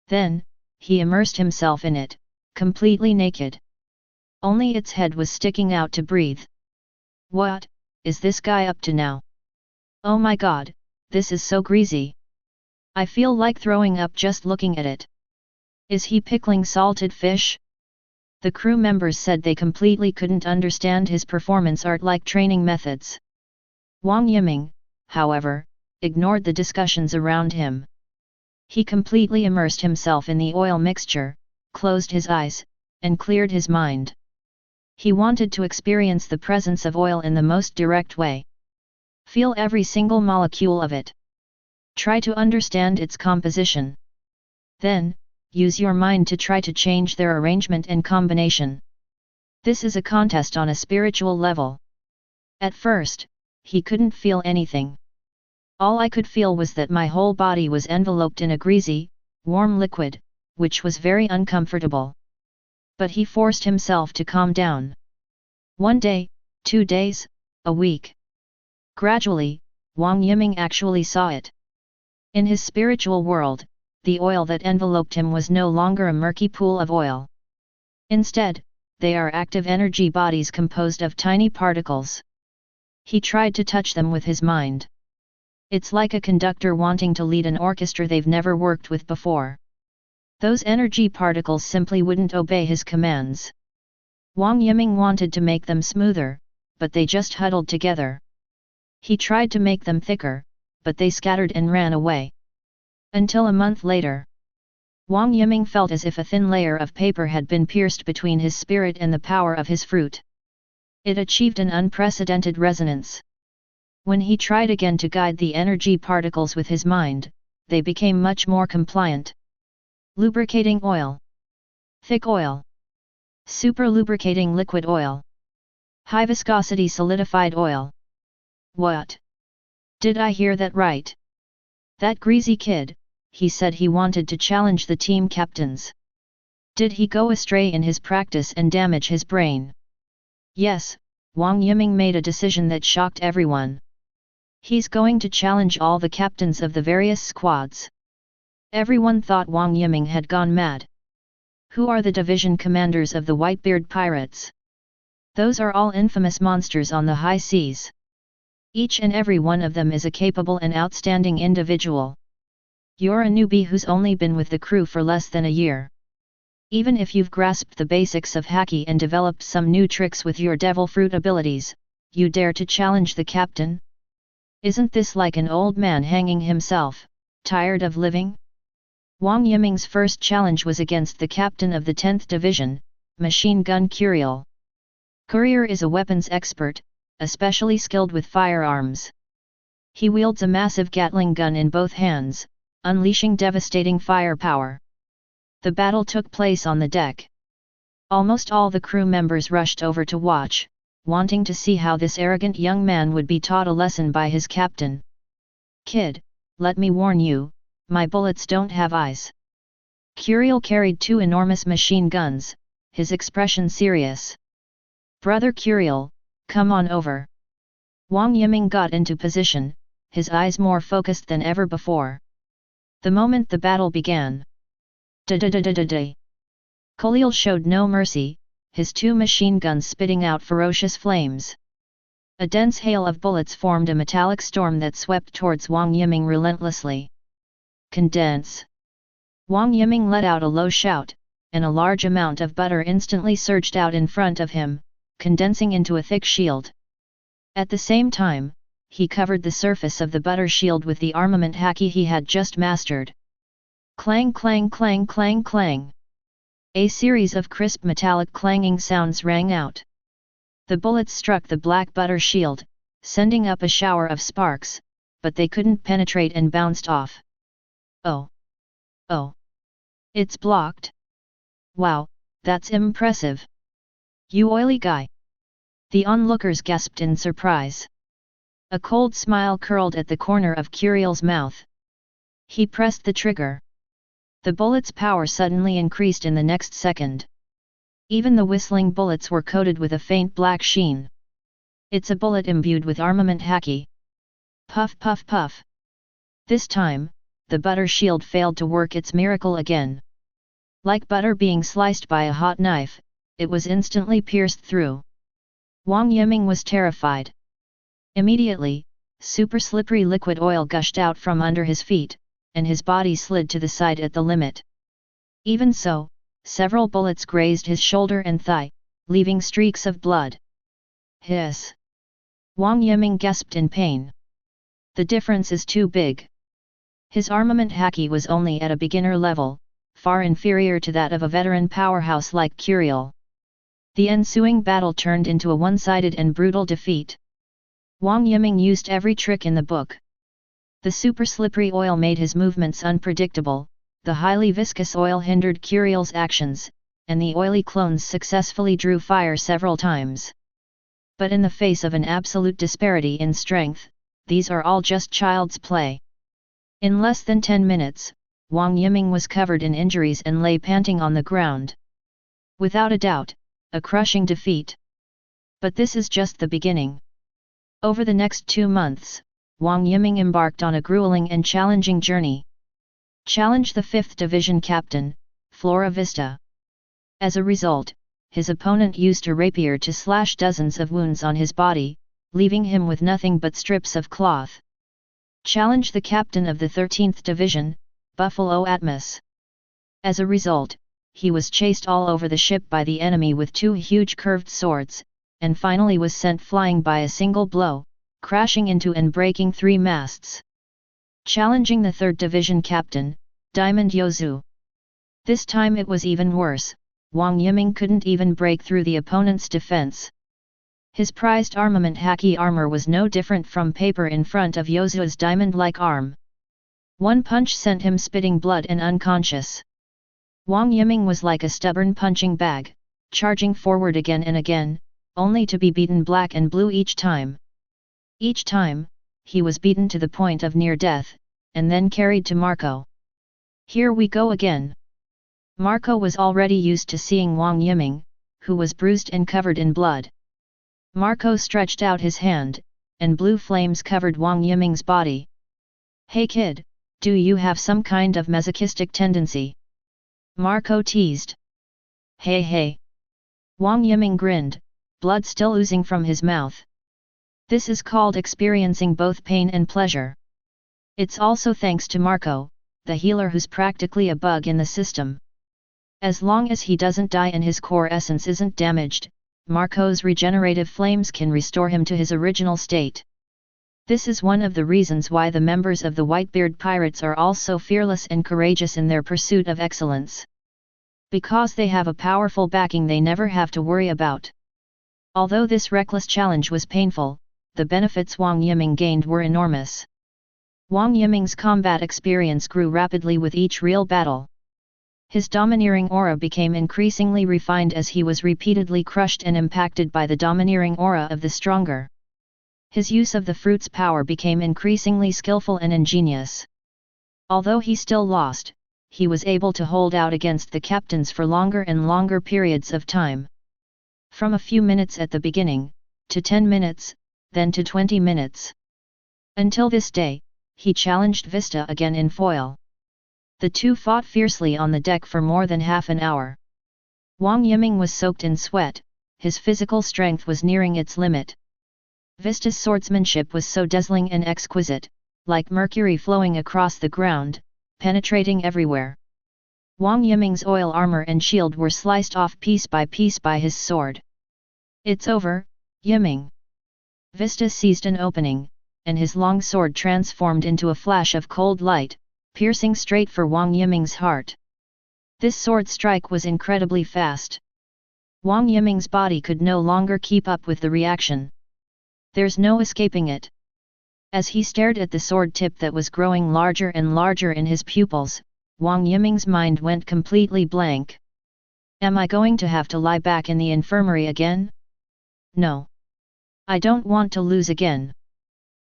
Then, he immersed himself in it, completely naked. Only its head was sticking out to breathe. What is this guy up to now? Oh my god, this is so greasy. I feel like throwing up just looking at it. Is he pickling salted fish? The crew members said they completely couldn't understand his performance art-like training methods. Wang Yiming, however, ignored the discussions around him. He completely immersed himself in the oil mixture, closed his eyes, and cleared his mind. He wanted to experience the presence of oil in the most direct way. Feel every single molecule of it. Try to understand its composition. Then, use your mind to try to change their arrangement and combination. This is a contest on a spiritual level. At first, he couldn't feel anything. All I could feel was that my whole body was enveloped in a greasy, warm liquid, which was very uncomfortable. But he forced himself to calm down. 1 day, 2 days, a week. Gradually, Wang Yiming actually saw it. In his spiritual world, the oil that enveloped him was no longer a murky pool of oil. Instead, they are active energy bodies composed of tiny particles. He tried to touch them with his mind. It's like a conductor wanting to lead an orchestra they've never worked with before. Those energy particles simply wouldn't obey his commands. Wang Yiming wanted to make them smoother, but they just huddled together. He tried to make them thicker, but they scattered and ran away. Until a month later, Wang Yiming felt as if a thin layer of paper had been pierced between his spirit and the power of his fruit. It achieved an unprecedented resonance. When he tried again to guide the energy particles with his mind, they became much more compliant. Lubricating oil. Thick oil. Super lubricating liquid oil. High viscosity solidified oil. What? Did I hear that right? That greasy kid, he said he wanted to challenge the team captains. Did he go astray in his practice and damage his brain? Yes, Wang Yiming made a decision that shocked everyone. He's going to challenge all the captains of the various squads. Everyone thought Wang Yiming had gone mad. Who are the division commanders of the Whitebeard Pirates? Those are all infamous monsters on the high seas. Each and every one of them is a capable and outstanding individual. You're a newbie who's only been with the crew for less than a year. Even if you've grasped the basics of Haki and developed some new tricks with your Devil Fruit abilities, you dare to challenge the captain? Isn't this like an old man hanging himself, tired of living? Wang Yiming's first challenge was against the captain of the 10th Division, Machine Gun Curiel. Courier is a weapons expert, especially skilled with firearms. He wields a massive Gatling gun in both hands, unleashing devastating firepower. The battle took place on the deck. Almost all the crew members rushed over to watch, wanting to see how this arrogant young man would be taught a lesson by his captain. Kid, let me warn you, my bullets don't have eyes. Curiel carried 2 enormous machine guns, his expression serious. Brother Curiel, come on over. Wang Yiming got into position, his eyes more focused than ever before. The moment the battle began. Da-da-da-da-da-da. Curiel showed no mercy, his 2 machine guns spitting out ferocious flames. A dense hail of bullets formed a metallic storm that swept towards Wang Yiming relentlessly. Condense. Wang Yiming let out a low shout, and a large amount of butter instantly surged out in front of him, condensing into a thick shield. At the same time, he covered the surface of the butter shield with the Armament Haki he had just mastered. Clang clang clang clang clang. A series of crisp metallic clanging sounds rang out. The bullets struck the black butter shield, sending up a shower of sparks, but they couldn't penetrate and bounced off. Oh! Oh! It's blocked! Wow, that's impressive! You oily guy! The onlookers gasped in surprise. A cold smile curled at the corner of Curiel's mouth. He pressed the trigger. The bullet's power suddenly increased in the next second. Even the whistling bullets were coated with a faint black sheen. It's a bullet imbued with Armament Haki. Puff puff puff. This time, the butter shield failed to work its miracle again. Like butter being sliced by a hot knife, it was instantly pierced through. Wang Yiming was terrified. Immediately, super slippery liquid oil gushed out from under his feet, and his body slid to the side at the limit. Even so, several bullets grazed his shoulder and thigh, leaving streaks of blood. Hiss! Wang Yiming gasped in pain. The difference is too big. His Armament Haki was only at a beginner level, far inferior to that of a veteran powerhouse like Curiel. The ensuing battle turned into a one-sided and brutal defeat. Wang Yiming used every trick in the book. The super slippery oil made his movements unpredictable, the highly viscous oil hindered Curiel's actions, and the oily clones successfully drew fire several times. But in the face of an absolute disparity in strength, these are all just child's play. In less than 10 minutes, Wang Yiming was covered in injuries and lay panting on the ground. Without a doubt, a crushing defeat. But this is just the beginning. Over the next 2 months, Wang Yiming embarked on a grueling and challenging journey. Challenge the 5th Division Captain, Flora Vista. As a result, his opponent used a rapier to slash dozens of wounds on his body, leaving him with nothing but strips of cloth. Challenge the captain of the 13th Division, Buffalo Atmos. As a result, he was chased all over the ship by the enemy with 2 huge curved swords, and finally was sent flying by a single blow, crashing into and breaking 3 masts. Challenging the 3rd Division Captain, Diamond Yozu. This time it was even worse, Wang Yiming couldn't even break through the opponent's defense. His prized Armament Haki armor was no different from paper in front of Yozu's diamond-like arm. One punch sent him spitting blood and unconscious. Wang Yiming was like a stubborn punching bag, charging forward again and again, only to be beaten black and blue each time. Each time, he was beaten to the point of near death, and then carried to Marco. Here we go again. Marco was already used to seeing Wang Yiming, who was bruised and covered in blood. Marco stretched out his hand, and blue flames covered Wang Yiming's body. "Hey kid, do you have some kind of masochistic tendency?" Marco teased. Hey. Wang Yiming grinned, blood still oozing from his mouth. This is called experiencing both pain and pleasure. It's also thanks to Marco, the healer who's practically a bug in the system. As long as he doesn't die and his core essence isn't damaged, Marco's regenerative flames can restore him to his original state. This is one of the reasons why the members of the Whitebeard Pirates are all so fearless and courageous in their pursuit of excellence. Because they have a powerful backing they never have to worry about. Although this reckless challenge was painful, the benefits Wang Yiming gained were enormous. Wang Yiming's combat experience grew rapidly with each real battle. His domineering aura became increasingly refined as he was repeatedly crushed and impacted by the domineering aura of the stronger. His use of the fruit's power became increasingly skillful and ingenious. Although he still lost, he was able to hold out against the captains for longer and longer periods of time. From a few minutes at the beginning, to 10 minutes, then to 20 minutes. Until this day, he challenged Vista again in foil. The two fought fiercely on the deck for more than half an hour. Wang Yiming was soaked in sweat, his physical strength was nearing its limit. Vista's swordsmanship was so dazzling and exquisite, like mercury flowing across the ground, penetrating everywhere. Wang Yiming's oil armor and shield were sliced off piece by his sword. "It's over, Yiming." Vista seized an opening, and his long sword transformed into a flash of cold light, piercing straight for Wang Yiming's heart. This sword strike was incredibly fast. Wang Yiming's body could no longer keep up with the reaction. There's no escaping it. As he stared at the sword tip that was growing larger and larger in his pupils, Wang Yiming's mind went completely blank. Am I going to have to lie back in the infirmary again? No. I don't want to lose again.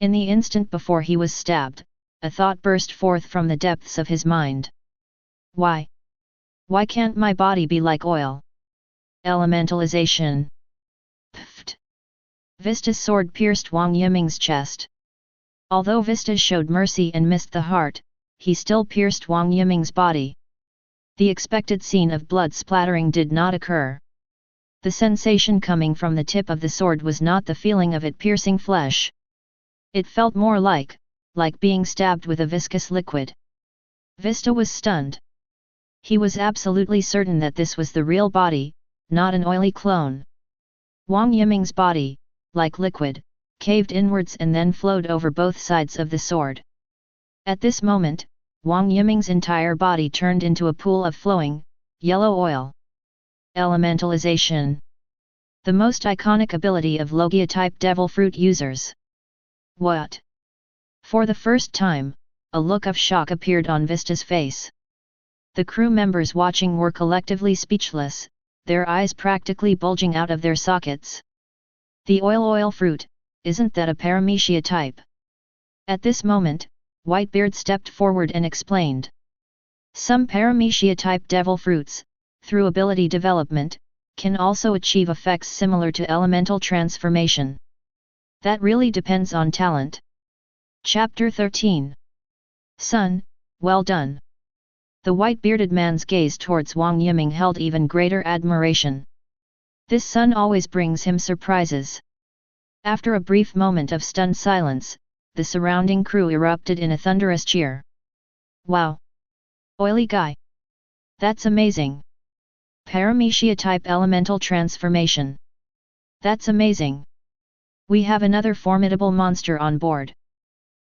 In the instant before he was stabbed, a thought burst forth from the depths of his mind. Why? Why can't my body be like oil? Elementalization. Pfft. Vista's sword pierced Wang Yiming's chest. Although Vista showed mercy and missed the heart, he still pierced Wang Yiming's body. The expected scene of blood splattering did not occur. The sensation coming from the tip of the sword was not the feeling of it piercing flesh. It felt more like being stabbed with a viscous liquid. Vista was stunned. He was absolutely certain that this was the real body, not an oily clone. Wang Yiming's body, like liquid, caved inwards and then flowed over both sides of the sword. At this moment, Wang Yiming's entire body turned into a pool of flowing, yellow oil. Elementalization. The most iconic ability of Logia-type Devil Fruit users. What? For the first time, a look of shock appeared on Vista's face. The crew members watching were collectively speechless, their eyes practically bulging out of their sockets. The oil fruit, isn't that a Paramecia type? At this moment, Whitebeard stepped forward and explained. Some Paramecia-type devil fruits, through ability development, can also achieve effects similar to elemental transformation. That really depends on talent. Chapter 13. Son, well done. The white-bearded man's gaze towards Wang Yiming held even greater admiration. This son always brings him surprises. After a brief moment of stunned silence, the surrounding crew erupted in a thunderous cheer. Wow! Oily guy! That's amazing! Paramecia-type elemental transformation. That's amazing! We have another formidable monster on board.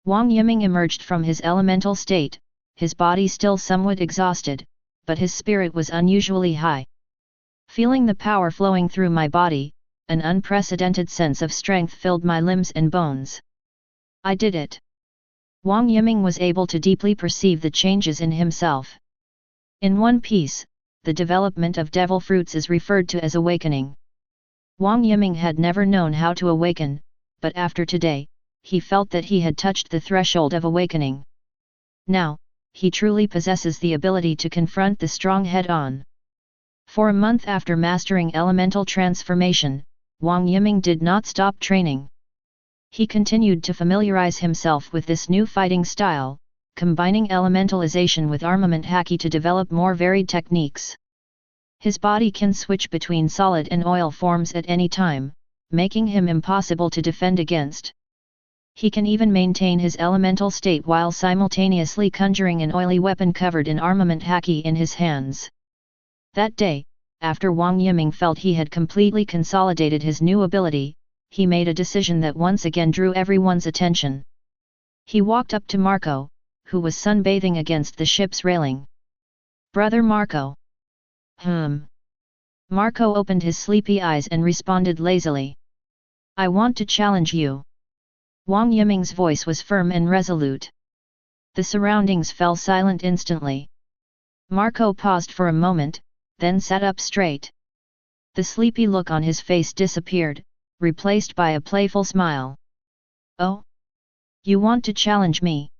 Wang Yiming emerged from his elemental state, his body still somewhat exhausted, but his spirit was unusually high. Feeling the power flowing through my body, an unprecedented sense of strength filled my limbs and bones. I did it. Wang Yiming was able to deeply perceive the changes in himself. In One Piece, the development of devil fruits is referred to as awakening. Wang Yiming had never known how to awaken, but after today, he felt that he had touched the threshold of awakening. Now, he truly possesses the ability to confront the strong head-on. For a month after mastering elemental transformation, Wang Yiming did not stop training. He continued to familiarize himself with this new fighting style, combining elementalization with Armament Haki to develop more varied techniques. His body can switch between solid and oil forms at any time, making him impossible to defend against. He can even maintain his elemental state while simultaneously conjuring an oily weapon covered in Armament Haki in his hands. That day, after Wang Yiming felt he had completely consolidated his new ability, he made a decision that once again drew everyone's attention. He walked up to Marco, who was sunbathing against the ship's railing. "Brother Marco." Marco opened his sleepy eyes and responded lazily. "I want to challenge you." Wang Yiming's voice was firm and resolute. The surroundings fell silent instantly. Marco paused for a moment, then sat up straight. The sleepy look on his face disappeared, replaced by a playful smile. "Oh? You want to challenge me?"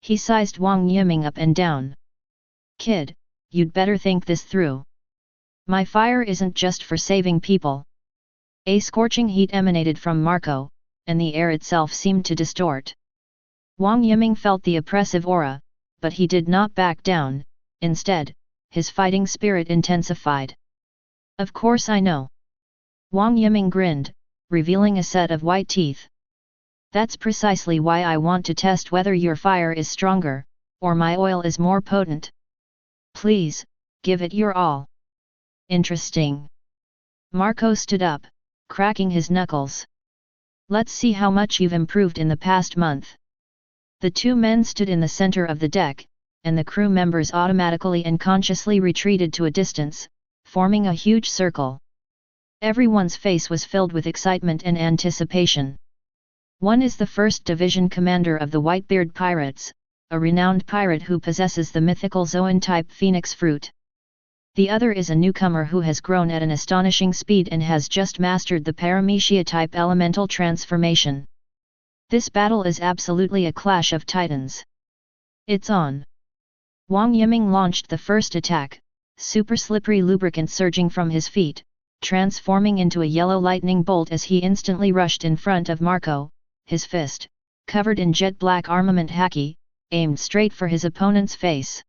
He sized Wang Yiming up and down. "Kid, you'd better think this through. My fire isn't just for saving people." A scorching heat emanated from Marco, and the air itself seemed to distort. Wang Yiming felt the oppressive aura, but he did not back down. Instead, his fighting spirit intensified. "Of course I know." Wang Yiming grinned, revealing a set of white teeth. "That's precisely why I want to test whether your fire is stronger, or my oil is more potent. Please, give it your all." "Interesting." Marco stood up, cracking his knuckles. "Let's see how much you've improved in the past month." The two men stood in the center of the deck, and the crew members automatically and consciously retreated to a distance, forming a huge circle. Everyone's face was filled with excitement and anticipation. One is the first division commander of the Whitebeard Pirates, a renowned pirate who possesses the mythical Zoan-type phoenix fruit. The other is a newcomer who has grown at an astonishing speed and has just mastered the Paramecia-type elemental transformation. This battle is absolutely a clash of titans. It's on. Wang Yiming launched the first attack, super slippery lubricant surging from his feet, transforming into a yellow lightning bolt as he instantly rushed in front of Marco, his fist, covered in jet-black Armament Haki, aimed straight for his opponent's face.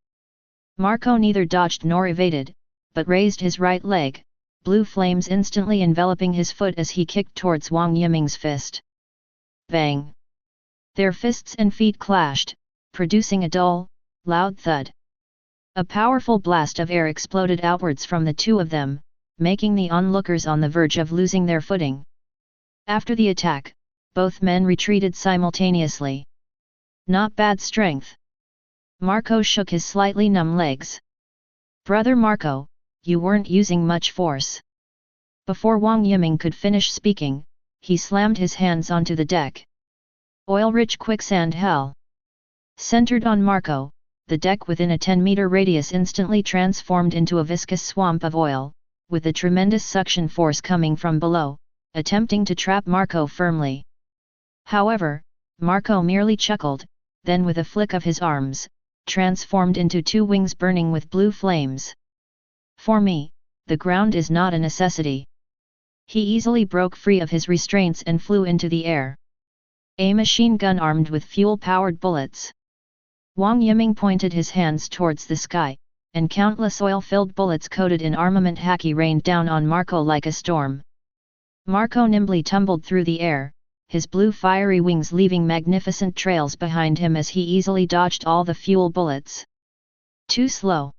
Marco neither dodged nor evaded, but raised his right leg, blue flames instantly enveloping his foot as he kicked towards Wang Yiming's fist. Bang! Their fists and feet clashed, producing a dull, loud thud. A powerful blast of air exploded outwards from the two of them, making the onlookers on the verge of losing their footing. After the attack, both men retreated simultaneously. "Not bad strength." Marco shook his slightly numb legs. "Brother Marco, you weren't using much force." Before Wang Yiming could finish speaking, he slammed his hands onto the deck. Oil-rich quicksand hell. Centered on Marco, the deck within a 10-meter radius instantly transformed into a viscous swamp of oil, with a tremendous suction force coming from below, attempting to trap Marco firmly. However, Marco merely chuckled, then with a flick of his arms, transformed into two wings burning with blue flames. "For me, the ground is not a necessity." He easily broke free of his restraints and flew into the air. A machine gun armed with fuel-powered bullets. Wang Yiming pointed his hands towards the sky, and countless oil-filled bullets coated in Armament Haki rained down on Marco like a storm. Marco nimbly tumbled through the air, his blue fiery wings leaving magnificent trails behind him as he easily dodged all the fuel bullets. Too slow.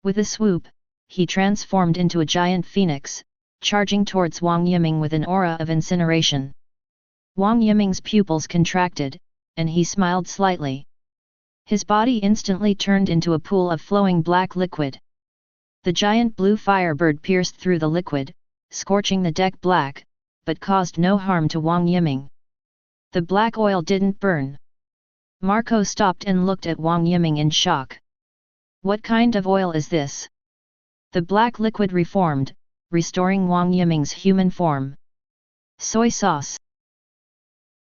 With a swoop, he transformed into a giant phoenix, charging towards Wang Yiming with an aura of incineration. Wang Yiming's pupils contracted, and he smiled slightly. His body instantly turned into a pool of flowing black liquid. The giant blue firebird pierced through the liquid, scorching the deck black, but caused no harm to Wang Yiming. The black oil didn't burn. Marco stopped and looked at Wang Yiming in shock. What kind of oil is this? The black liquid reformed, restoring Wang Yiming's human form. Soy sauce.